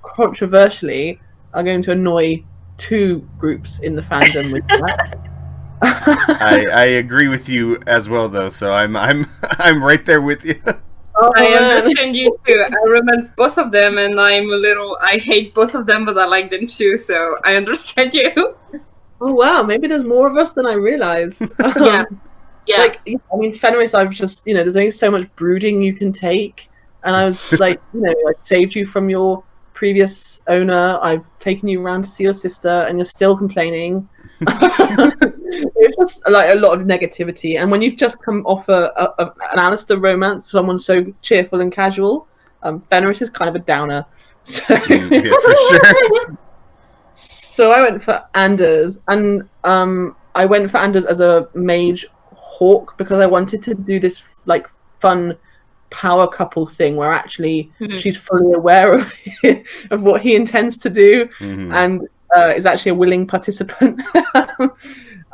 Controversially, I'm going to annoy two groups in the fandom with that. I agree with you as well, though. So I'm right there with you. Oh, I man. understand you too. I romance both of them, and I hate both of them, but I like them too. So I understand you. Oh wow, maybe there's more of us than I realized. Yeah. Like, I mean, Fenris, I was just, there's only so much brooding you can take, and I was like, I saved you from your previous owner. I've taken you around to see your sister, and you're still complaining. It's just like a lot of negativity, and when you've just come off an Alistair romance, someone so cheerful and casual, Fenris is kind of a downer. So, Yeah, for sure. So I went for Anders, and I went for Anders as a mage hawk because I wanted to do this like fun power couple thing where actually she's fully aware of what he intends to do, and is actually a willing participant.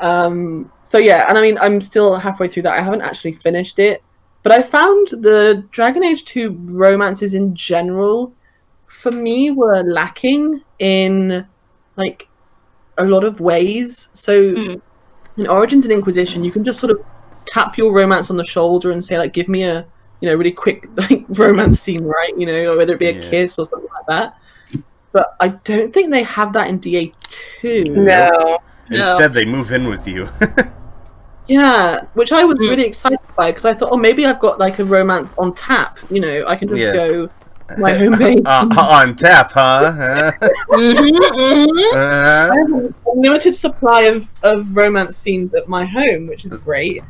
So yeah, and I mean, I'm still halfway through that. I haven't actually finished it, but I found the Dragon Age 2 romances in general, for me, were lacking in like a lot of ways. So in Origins and Inquisition, you can just sort of tap your romance on the shoulder and say like, give me a really quick like romance scene, right? Or whether it be a kiss or something like that. But I don't think they have that in DA2. No. Instead, they move in with you. Yeah, which I was really excited by because I thought, oh, maybe I've got like a romance on tap. I can just go my home base. On tap, huh? I have a limited supply of romance scenes at my home, which is great.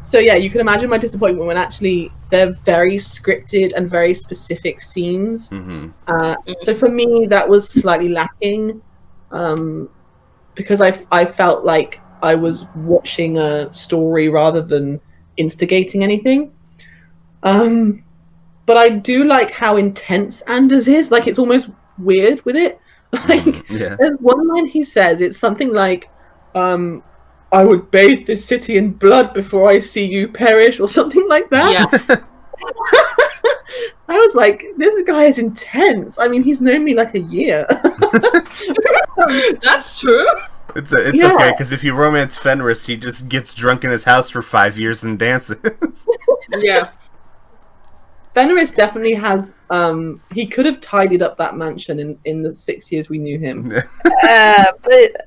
So yeah, you can imagine my disappointment when actually they're very scripted and very specific scenes. So for me, that was slightly lacking, because I felt like I was watching a story rather than instigating anything. But I do like how intense Anders is. Like, it's almost weird with it. Like, there's one line he says, it's something like, I would bathe this city in blood before I see you perish, or something like that. Yeah. I was like, this guy is intense. I mean, he's known me like a year. That's true. It's okay, because if you romance Fenris, he just gets drunk in his house for 5 years and dances. Yeah. Fenris definitely has, he could have tidied up that mansion in the 6 years we knew him. But,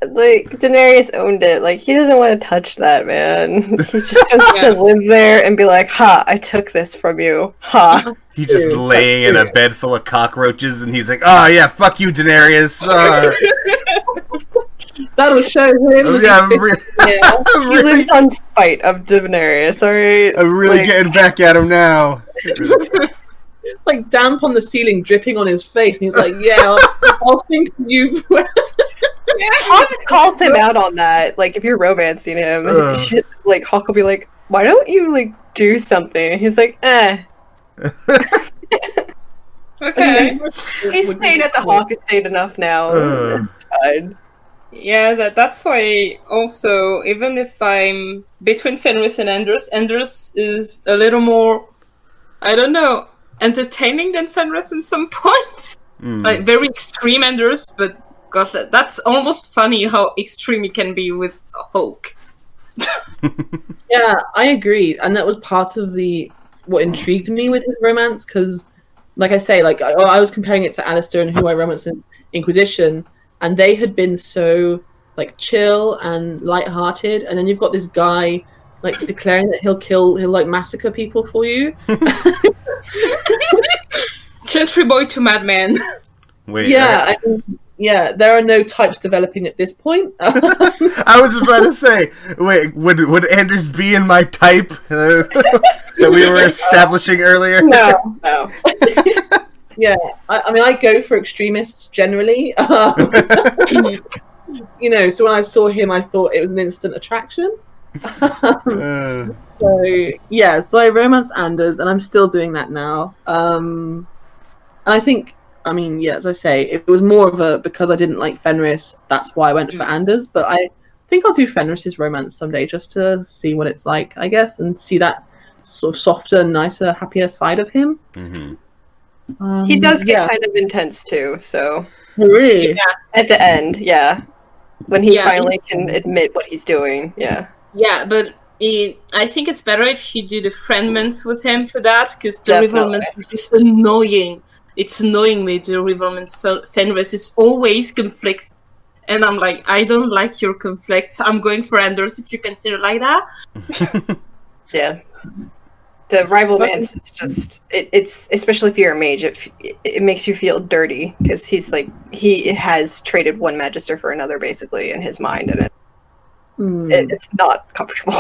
like, Daenerys owned it. Like, he doesn't want to touch that, man. He just wants to live there and be like, ha, I took this from you. Ha. He's just laying in a bed full of cockroaches, and he's like, oh, yeah, fuck you, Daenerys. That'll show him. He lives on spite of Daenerys, alright? I'm really getting back at him now. Like damp on the ceiling dripping on his face, and he's like, yeah, I'll think you... Hawk calls him out on that. Like, if you're romancing him, like, Hawk will be like, why don't you, like, do something? He's like, eh. Okay. He's stayed at the Hawk estate enough now. It's fine. Yeah, that's why also, even if I'm between Fenris and Anders, Anders is a little more, I don't know, entertaining than Fenris in some points. Like, very extreme Anders, but gosh, that's almost funny how extreme he can be with Hulk. Yeah, I agree. And that was part of what intrigued me with his romance, because, like I say, like I was comparing it to Alistair and who I romanced in Inquisition, and they had been so like chill and lighthearted, and then you've got this guy like declaring that he'll like massacre people for you. Gentry boy to madman. Wait. Yeah, yeah. There are no types developing at this point. I was about to say, wait, would Anders be in my type that we were establishing earlier? No. Yeah, I mean, I go for extremists generally. So when I saw him, I thought it was an instant attraction. So I romanced Anders, and I'm still doing that now. And I think, I mean, yeah, as I say, it was more of because I didn't like Fenris, that's why I went for Anders. But I think I'll do Fenris's romance someday, just to see what it's like, I guess, and see that sort of softer, nicer, happier side of him. He does get kind of intense too, so Really? Yeah. At the end, yeah. When he finally can admit what he's doing, yeah. Yeah, but I think it's better if you do the friendments with him for that, because the rivalments is just annoying. It's annoying me, the rivalments Fenris. It's always conflicts. And I'm like, I don't like your conflicts. I'm going for Anders if you consider like that. Yeah. The rivalments, it's just, it's especially if you're a mage, it makes you feel dirty, because he's like, he has traded one magister for another, basically, in his mind, and it's not comfortable.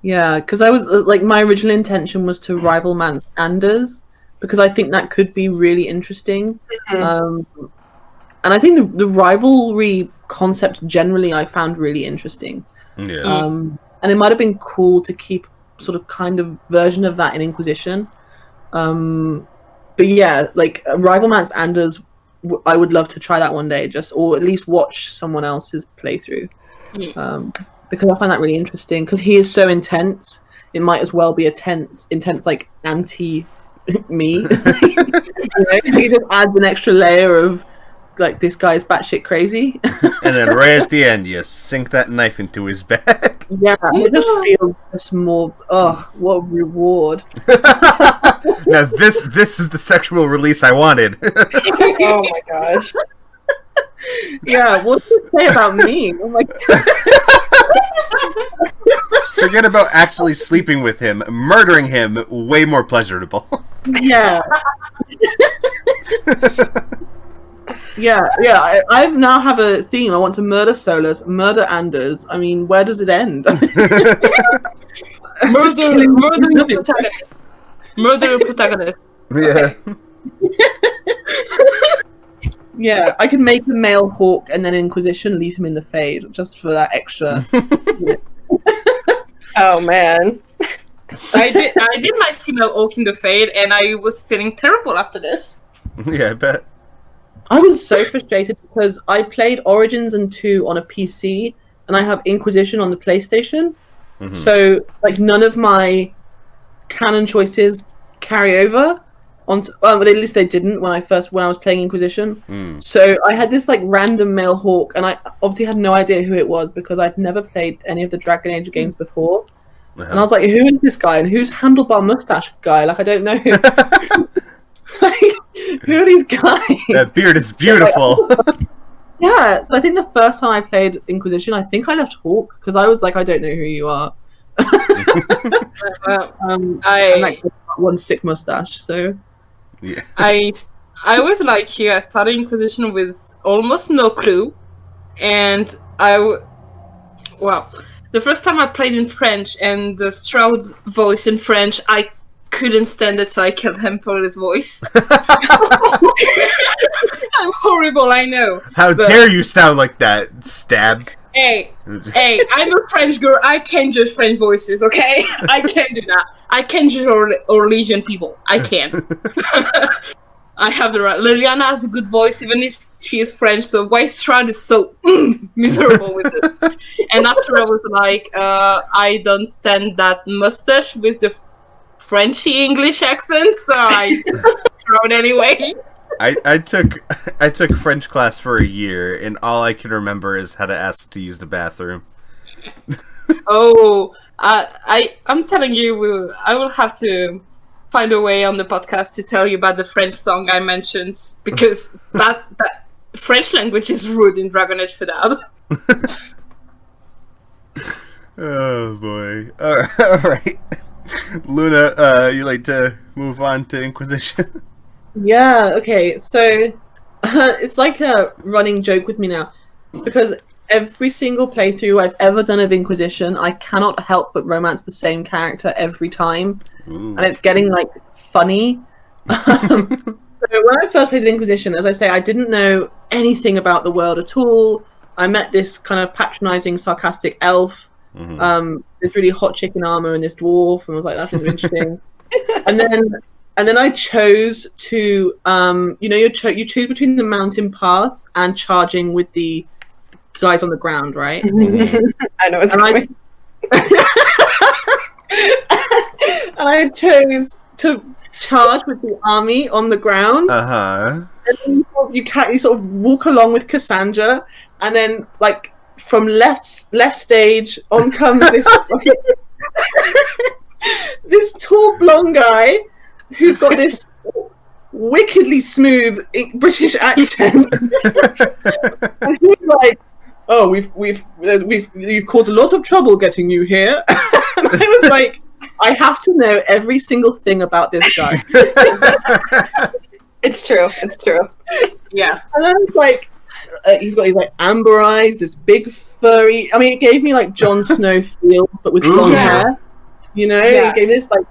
Yeah, because I was like, my original intention was to rival man Anders, because I think that could be really interesting. And I think the rivalry concept generally I found really interesting. Yeah. And it might have been cool to keep sort of kind of version of that in Inquisition. But yeah, like Rival Man's Anders, I would love to try that one day, or at least watch someone else's playthrough. Because I find that really interesting, because he is so intense. It might as well be intense like anti me. He just adds an extra layer of like, this guy's batshit crazy. And then right at the end, you sink that knife into his back. Yeah, it just feels just more. Oh, what a reward! Now this is the sexual release I wanted. Oh my gosh. Yeah, what did you say about me? Oh my God. Forget about actually sleeping with him. Murdering him, way more pleasurable. Yeah. Yeah. I now have a theme. I want to murder Soulless, murder Anders. I mean, where does it end? Murder your protagonist. Murder your protagonist. Yeah. Yeah, I can make a male hawk and then Inquisition leave him in the Fade just for that extra. Oh man. I did my female oak in the Fade, and I was feeling terrible after this. Yeah, I bet. I was so frustrated because I played Origins and 2 on a PC, and I have Inquisition on the PlayStation. So, like, none of my canon choices carry over onto. But at least they didn't when I was playing Inquisition. So I had this like random male hawk, and I obviously had no idea who it was because I'd never played any of the Dragon Age games before. And I was like, who is this guy? And who's Handlebar Mustache guy? Like, I don't know. Like, who are these guys? That beard is beautiful. So, like, yeah, so I think the first time I played Inquisition, I think I left Hawk because I was like, I don't know who you are. And like one sick mustache. So yeah, I was like you. I started Inquisition with almost no clue, and the first time I played in French and the Stroud voice in French, I couldn't stand it, so I killed him for his voice. I'm horrible, I know. How dare you sound like that, Stab? Hey, I'm a French girl. I can't judge French voices, okay? I can't do that. I can't judge Orlesian people. I can't. I have the right. Liliana has a good voice, even if she is French, so why Stroud is so miserable with it. And after I was like, I don't stand that mustache with the Frenchy English accent, so I throw it anyway. I took French class for a year, and all I can remember is how to ask to use the bathroom. I'm telling you, I will have to find a way on the podcast to tell you about the French song I mentioned, because that French language is rude in Dragon Age for that. Oh boy! All right. Luna, you like to move on to Inquisition? Yeah, okay, so it's like a running joke with me now, because every single playthrough I've ever done of Inquisition, I cannot help but romance the same character every time. Ooh. And it's getting like funny. So when I first played Inquisition, as I say, I didn't know anything about the world at all. I met this kind of patronizing, sarcastic elf. This really hot chick in armor and this dwarf, and I was like, that's interesting. and then I chose to you choose between the mountain path and charging with the guys on the ground, right? I know it's and I chose to charge with the army on the ground. Uh-huh. And then you sort of walk along with Cassandra, and then like from left stage on comes this this tall blonde guy who's got this wickedly smooth British accent. And he's like, "Oh, you've caused a lot of trouble getting you here." And I was like, I have to know every single thing about this guy. It's true. Yeah. And I was like, he's like amber eyes, this big furry. I mean, it gave me like Jon Snow feel, but with long hair. You know, Yeah. it gave this like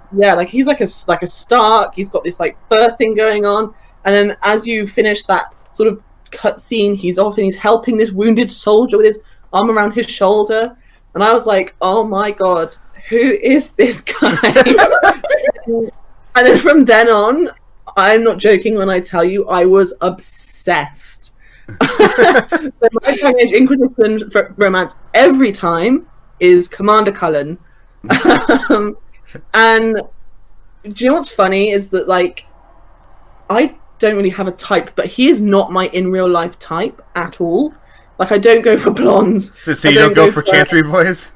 he's like a Stark. He's got this like fur thing going on, and then as you finish that sort of cut scene, he's helping this wounded soldier with his arm around his shoulder, and I was like, oh my god, who is this guy? And then from then on, I'm not joking when I tell you I was obsessed. So my Dragon Age Inquisition romance every time is Commander Cullen. And do you know what's funny is that like I don't really have a type, but he is not my in real life type at all. Like I don't go for blondes. So you don't go for Chantry boys?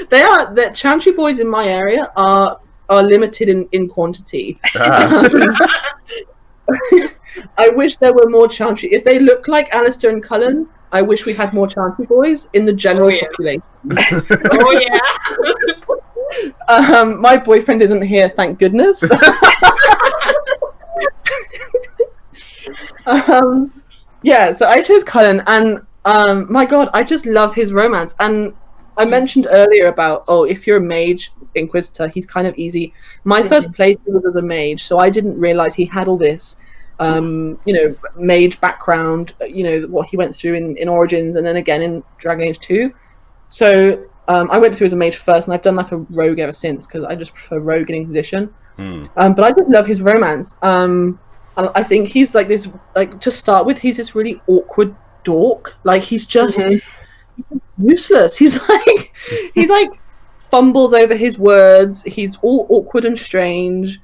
The Chantry boys in my area are limited in quantity. I wish there were more Chantry. If they look like Alistair and Cullen, I wish we had more Chantry boys in the general population. Oh yeah. My boyfriend isn't here, thank goodness. Yeah, so I chose Cullen, and my god, I just love his romance. And I mentioned earlier about, if you're a mage Inquisitor, he's kind of easy. My first playthrough was as a mage, so I didn't realize he had all this mage background, what he went through in Origins, and then again in Dragon Age 2. So I went through as a mage first, and I've done like a rogue ever since, because I just prefer rogue in Inquisition. But I just love his romance. I think he's like this, like, to start with, he's this really awkward dork. Like, he's just useless. He's like fumbles over his words. He's all awkward and strange.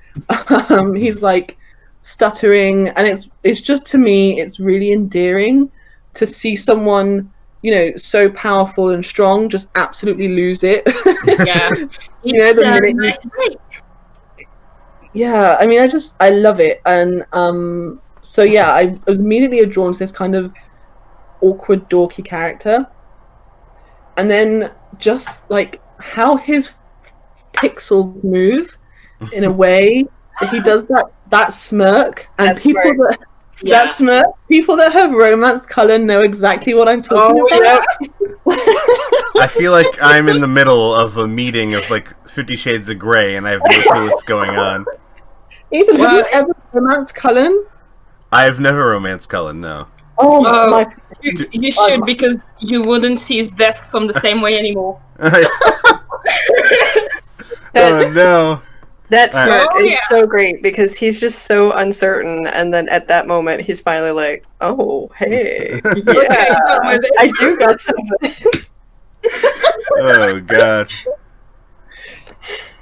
He's like stuttering, and it's just, to me, it's really endearing to see someone, so powerful and strong just absolutely lose it. Yeah. Yeah, I mean, I love it. And so yeah, I was immediately drawn to this kind of awkward, dorky character. And then just like how his pixels move in a way that he does that smirk, and that smirk, people that have romanced Cullen know exactly what I'm talking about. I feel like I'm in the middle of a meeting of like 50 Shades of Grey, and I have no clue what's going on. Ethan, have you ever romanced Cullen? I've never romanced Cullen, no. Oh my! You should, because you wouldn't see his desk from the same way anymore. Oh no! That smirk is so great, because he's just so uncertain, and then at that moment he's finally like, "Oh, hey, yeah, I do got something." Oh god.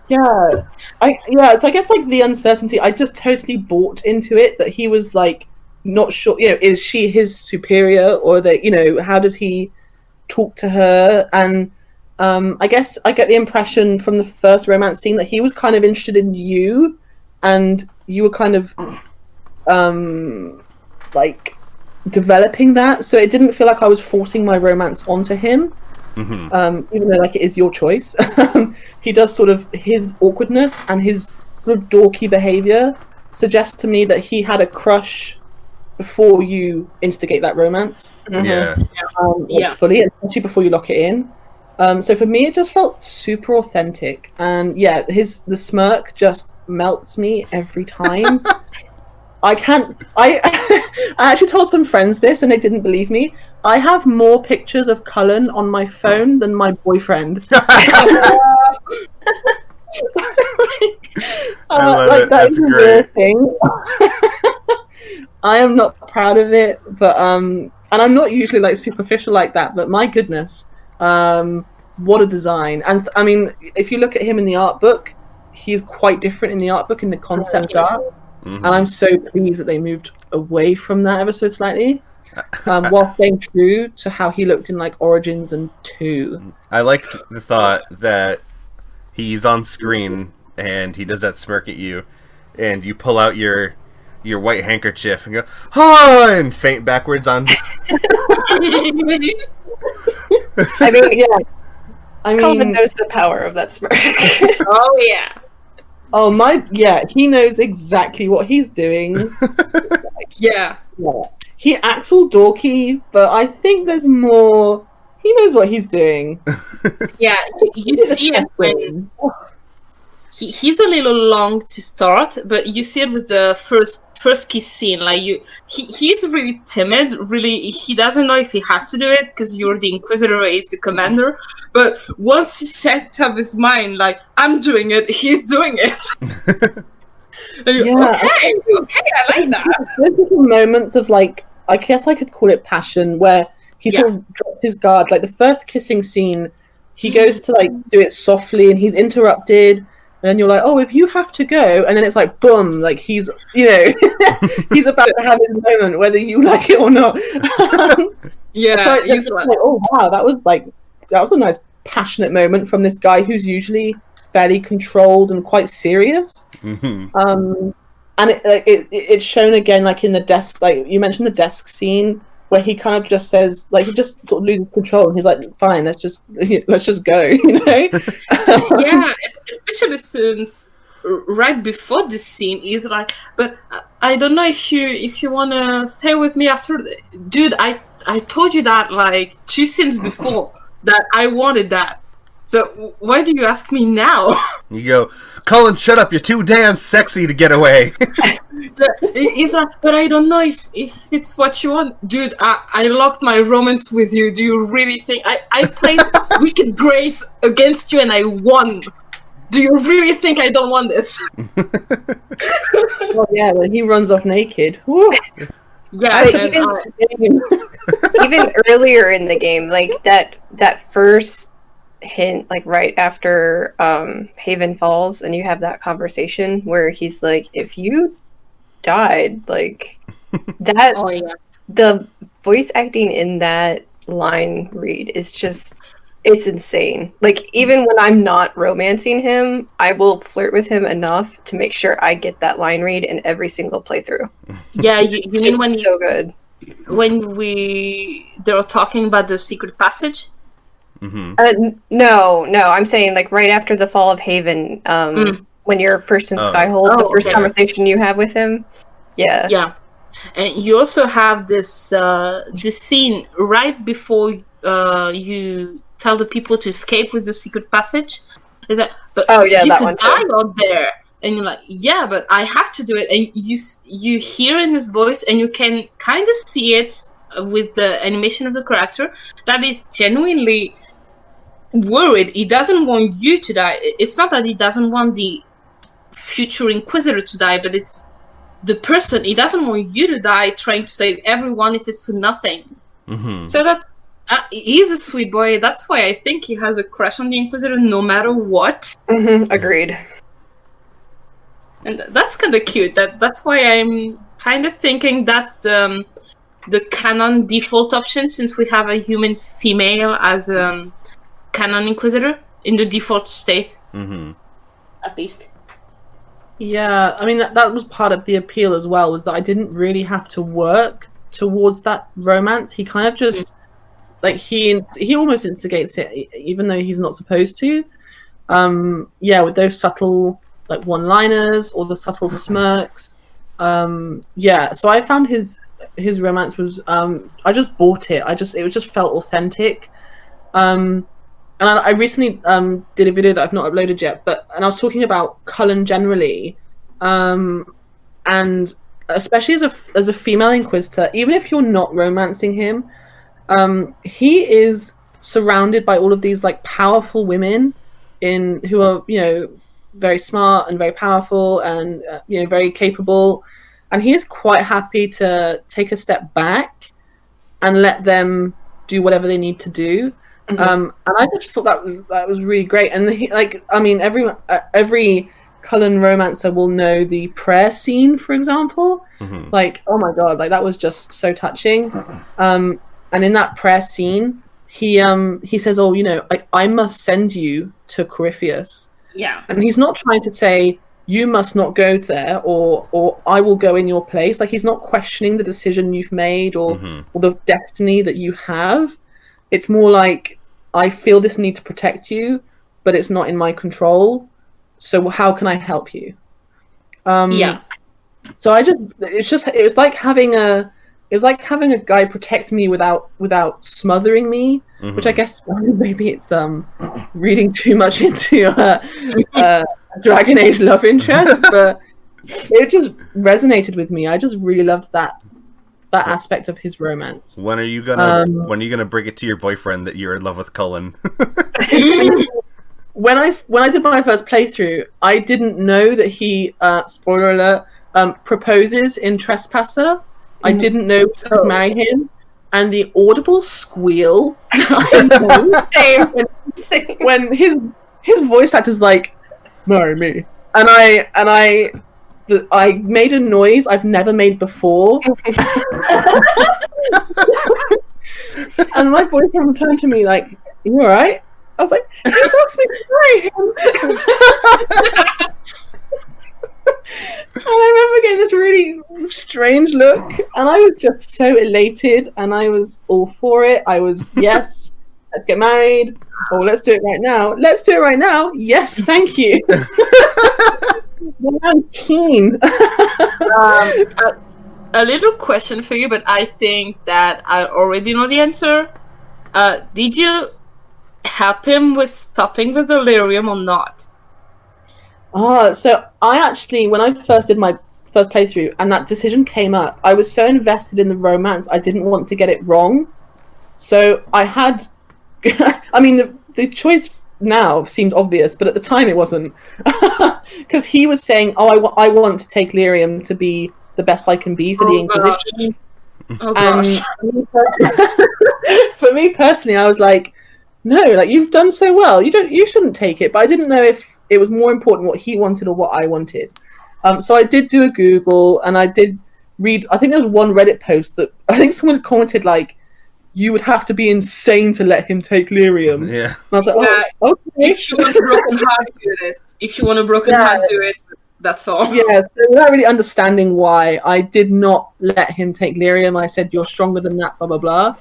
Yeah, so I guess like the uncertainty, I just totally bought into it, that he was like not sure, is she his superior, or that, how does he talk to her? And I guess I get the impression from the first romance scene that he was kind of interested in you, and you were kind of like developing that, so it didn't feel like I was forcing my romance onto him. Even though like it is your choice. He does sort of, his awkwardness and his sort of dorky behavior suggests to me that he had a crush before you instigate that romance. Fully, especially before you lock it in. So for me, it just felt super authentic, and yeah, the smirk just melts me every time. I actually told some friends this, and they didn't believe me. I have more pictures of Cullen on my phone than my boyfriend. I love it. That's great. Thing. I am not proud of it, but and I'm not usually like superficial like that, but my goodness, what a design. And I mean, if you look at him in the art book, he's quite different in the art book and the concept art. Mm-hmm. And I'm so pleased that they moved away from that ever so slightly, while staying true to how he looked in like Origins and 2. I like the thought that he's on screen and he does that smirk at you, and you pull out your white handkerchief and go, "Oh!" and faint backwards on. I mean, yeah. Colin knows the power of that smirk. Oh yeah. Oh my, yeah, he knows exactly what he's doing. Yeah. He acts all dorky, but I think there's more. He knows what he's doing. Yeah, you see it when he's a little long to start, but you see it with the first kiss scene. Like he's really timid. Really, he doesn't know if he has to do it because you're the Inquisitor, he's the commander. But once he set up his mind, like I'm doing it, he's doing it. Okay, I like that. There's little moments of like, I guess I could call it passion, where he sort of drops his guard. Like the first kissing scene, he goes to like do it softly, and he's interrupted. And you're like, oh, if you have to go, and then it's like, boom, like he's, he's about to have his moment, whether you like it or not. Yeah, so he's like, oh wow, that was a nice passionate moment from this guy who's usually fairly controlled and quite serious. Mm-hmm. And it's shown again, like in the desk, like you mentioned the desk scene, where he kind of just says, like, he just sort of loses control, and he's like, fine, let's just go, Yeah, especially since right before this scene, he's like, but I don't know if you want to stay with me after. Dude, I told you that like 2 scenes before that I wanted that. So why do you ask me now? You go, Colin, shut up, you're too damn sexy to get away. He's like, but I don't know if it's what you want. Dude, I locked my romance with you. Do you really think... I played Wicked Grace against you and I won. Do you really think I don't want this? Well, yeah, when he runs off naked. Woo. Yeah, even earlier in the game, like that first hint, like right after Haven falls, and you have that conversation where he's like, if you died, like that. Oh yeah. The voice acting in that line read is just, it's insane. Like, even when I'm not romancing him, I will flirt with him enough to make sure I get that line read in every single playthrough. Yeah, you mean when so good. When they were talking about the secret passage? Mm-hmm. No, I'm saying like right after the fall of Haven, when you're first in Skyhold, the first conversation you have with him. Yeah. Yeah. And you also have this scene right before you tell the people to escape with the secret passage. Is that? But you that could one die too. out there, and you're like, yeah, but I have to do it. And you hear in his voice, and you can kind of see it with the animation of the character that is genuinely worried. He doesn't want you to die. It's not that he doesn't want the future Inquisitor to die, but it's the person. He doesn't want you to die trying to save everyone if it's for nothing. Mm-hmm. So that he's a sweet boy. That's why I think he has a crush on the Inquisitor no matter what. Mm-hmm. Agreed. And that's kind of cute. That's why I'm kind of thinking that's the canon default option, since we have a human female as canon Inquisitor in the default state. Mm-hmm. At least. Yeah, I mean that was part of the appeal as well, was that I didn't really have to work towards that romance. He kind of just like he almost instigates it, even though he's not supposed to. With those subtle like one-liners or the subtle smirks. So I found his romance was I just bought it. It just felt authentic. And I recently did a video that I've not uploaded yet, and I was talking about Cullen generally, and especially as a female Inquisitor, even if you're not romancing him, he is surrounded by all of these like powerful women who are very smart and very powerful and very capable, and he is quite happy to take a step back and let them do whatever they need to do. And I just thought that was really great. And every Cullen romancer will know the prayer scene, for example. Mm-hmm. Like, oh my god, like that was just so touching. And in that prayer scene, he says, "Oh, you know, like I must send you to Corypheus." Yeah. And he's not trying to say you must not go there or I will go in your place. Like he's not questioning the decision you've made or the destiny that you have. It's more like, I feel this need to protect you, but it's not in my control. So how can I help you? Yeah. So it was like having a guy protect me without smothering me, which I guess maybe it's reading too much into a Dragon Age love interest, but it just resonated with me. I just really loved that aspect of his romance. When are you gonna bring it to your boyfriend that you're in love with Cullen? When I did my first playthrough, I didn't know that he spoiler alert proposes in Trespasser. I didn't know he could marry him, and the audible squeal when his voice actor's like, "Marry me," and I made a noise I've never made before, and my boyfriend turned to me like, "You all right?" I was like, "He asked me to marry him." And I remember getting this really strange look, and I was just so elated, and I was all for it. I was, yes, let's get married. Oh, let's do it right now. Let's do it right now. Yes, thank you. I'm keen. A little question for you, but I think that I already know the answer. Did you help him with stopping the delirium or not? So I actually, when I first did my first playthrough and that decision came up, I was so invested in the romance, I didn't want to get it wrong. So I had, I mean, the choice now seems obvious, but at the time it wasn't. Because he was saying, "Oh, I want to take lyrium to be the best I can be for the Inquisition." Oh gosh. And for me personally, I was like, "No, like you've done so well. You shouldn't take it." But I didn't know if it was more important what he wanted or what I wanted. So I did do a Google and I did read. I think there was one Reddit post that I think someone had commented like, "You would have to be insane to let him take lyrium." Yeah. And I was like, "Oh, okay." If you want a broken heart, do this. If you want a broken heart, do it. That's all. Yeah, so without really understanding why, I did not let him take lyrium. I said, "You're stronger than that, blah, blah, blah."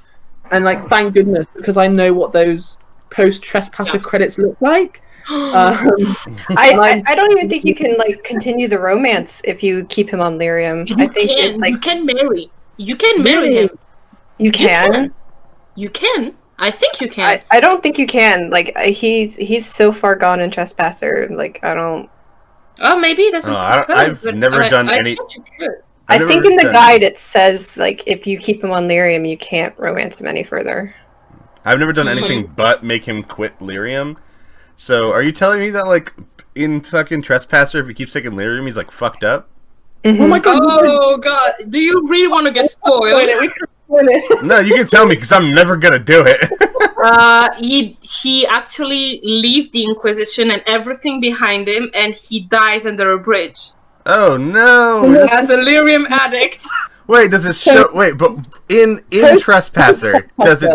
And, like, thank goodness, because I know what those post-Trespasser credits look like. I don't even think you can, like, continue the romance if you keep him on lyrium. I think you can marry. You can marry him. You can? You can. I think you can. I don't think you can. Like, he's so far gone in Trespasser. Like, I don't... Oh, maybe that's what I've never done any... I think in the guide it says, like, if you keep him on lyrium, you can't romance him any further. I've never done anything but make him quit lyrium. So, are you telling me that, like, in fucking Trespasser, if he keeps taking lyrium, he's, like, fucked up? Mm-hmm. Oh my god! Oh god! Do you really want to get spoiled? No, you can tell me, because I'm never gonna do it. He actually leaves the Inquisition and everything behind him, and he dies under a bridge. Oh no! As a lyrium addict. Wait, does it show? Wait, but in Trespasser, does it?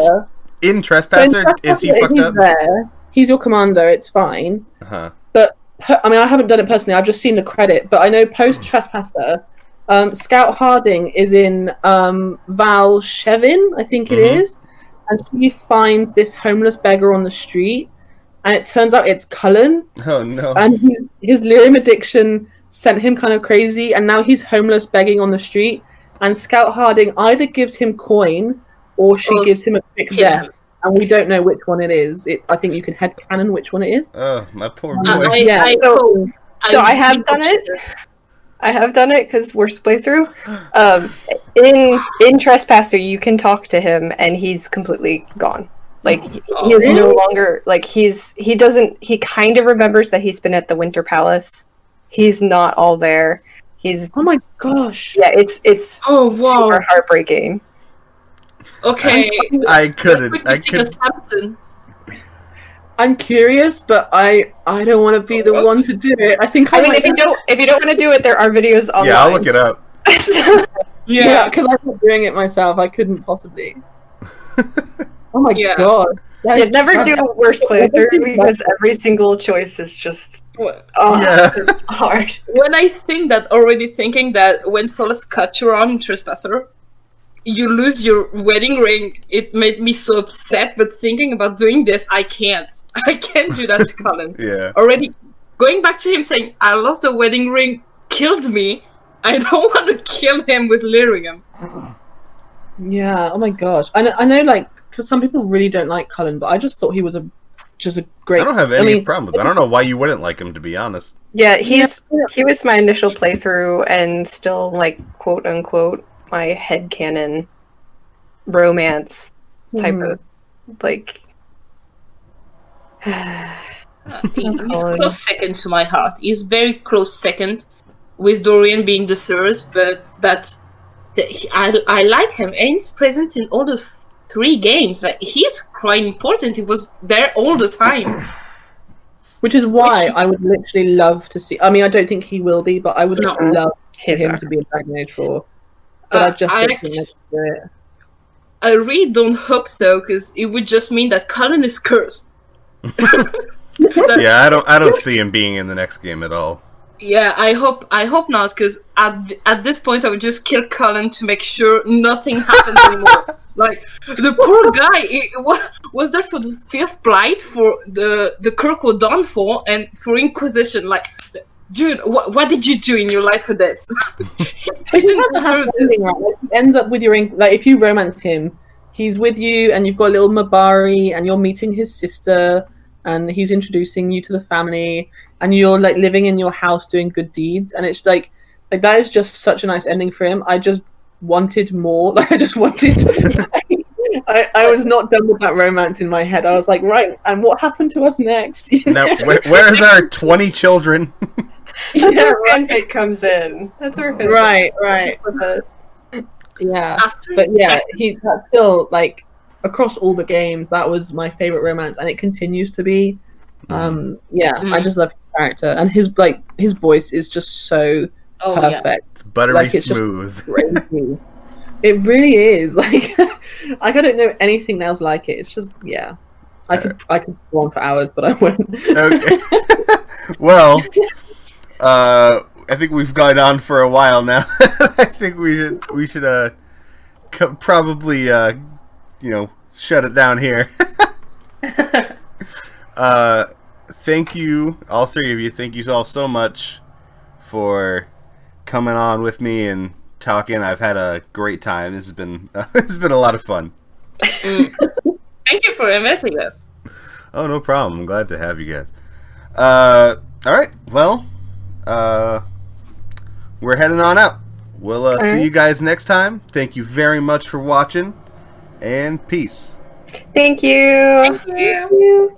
In Trespasser, is he fucked up? There. He's your commander. It's fine. Uh-huh. But I mean, I haven't done it personally. I've just seen the credit. But I know post Trespasser, Scout Harding is in Val Shevin, I think it is, and she finds this homeless beggar on the street, and it turns out it's Cullen. Oh no! And his lyrium addiction sent him kind of crazy, and now he's homeless begging on the street. And Scout Harding either gives him coin or she gives him a quick death. And we don't know which one it is. I think you can headcanon which one it is. Oh, my poor boy. So I have done it. I have done it because we're split through. In Trespasser, you can talk to him, and he's completely gone. Like he is no longer like he kind of remembers that he's been at the Winter Palace. He's not all there. He's oh my gosh. Yeah, it's super heartbreaking. Okay, I couldn't. I'm curious, but I don't want to be the one to do it. I think if you don't want to do it, there are videos online. Yeah, I'll look it up. Yeah, because I'm not doing it myself. I couldn't possibly. Oh my god! Yeah, never do a worst playthrough because every single choice is just it's hard. When I think that already thinking that when Soulless cut you on Trespasser, you lose your wedding ring, it made me so upset, but thinking about doing this, I can't do that to Colin. Yeah. Already going back to him saying, I lost the wedding ring, killed me, I don't want to kill him with lyrium. Yeah, oh my gosh. I know, like, because some people really don't like Cullen, but I just thought he was just a great... I don't have any problem with it. I don't know why you wouldn't like him, to be honest. Yeah, he was my initial playthrough and still, like, quote-unquote, my headcanon romance type of, like... He's close second to my heart. He's very close second, with Dorian being the third, but I like him, and he's present in all the 3 games. Like, he's quite important. He was there all the time. Which is why I would literally love to see... I mean, I don't think he will be, but I would love for him to be in Dragon Age 4. But I just don't think they can do it. I really don't hope so, because it would just mean that Colin is cursed. Yeah, I don't see him being in the next game at all. Yeah, I hope not, because at this point I would just kill Colin to make sure nothing happens anymore. Like, the poor guy was there for the 5th Blight, for the Kirkwood Dawnfall, and for Inquisition. Like, dude, what did you do in your life for this? Ending, right? Like, he ends up with your... Like, if you romance him, he's with you, and you've got little Mabari, and you're meeting his sister, and he's introducing you to the family, and you're, like, living in your house doing good deeds, and it's like that is just such a nice ending for him. I just wanted more. Like, I just wanted... I was not done with that romance in my head. I was like, right, and what happened to us next? Now, where's our 20 children? That's where fanfic comes in. That's where fanfic Right. Yeah. But yeah, that's still, like, across all the games, that was my favorite romance, and it continues to be. I just love his character, and his voice is just so perfect. Yeah. It's buttery smooth. Just it really is. Like, I don't know anything else like it. It's just I could go on for hours, but I won't. Okay. Well, I think we've gone on for a while now. I think we should probably shut it down here. Thank you, all 3 of you. Thank you all so much for coming on with me and talking. I've had a great time. This has been it's been a lot of fun. Thank you for inviting us. Oh, no problem. I'm glad to have you guys. All right. Well, we're heading on out. We'll see you guys next time. Thank you very much for watching, and peace. Thank you. Thank you.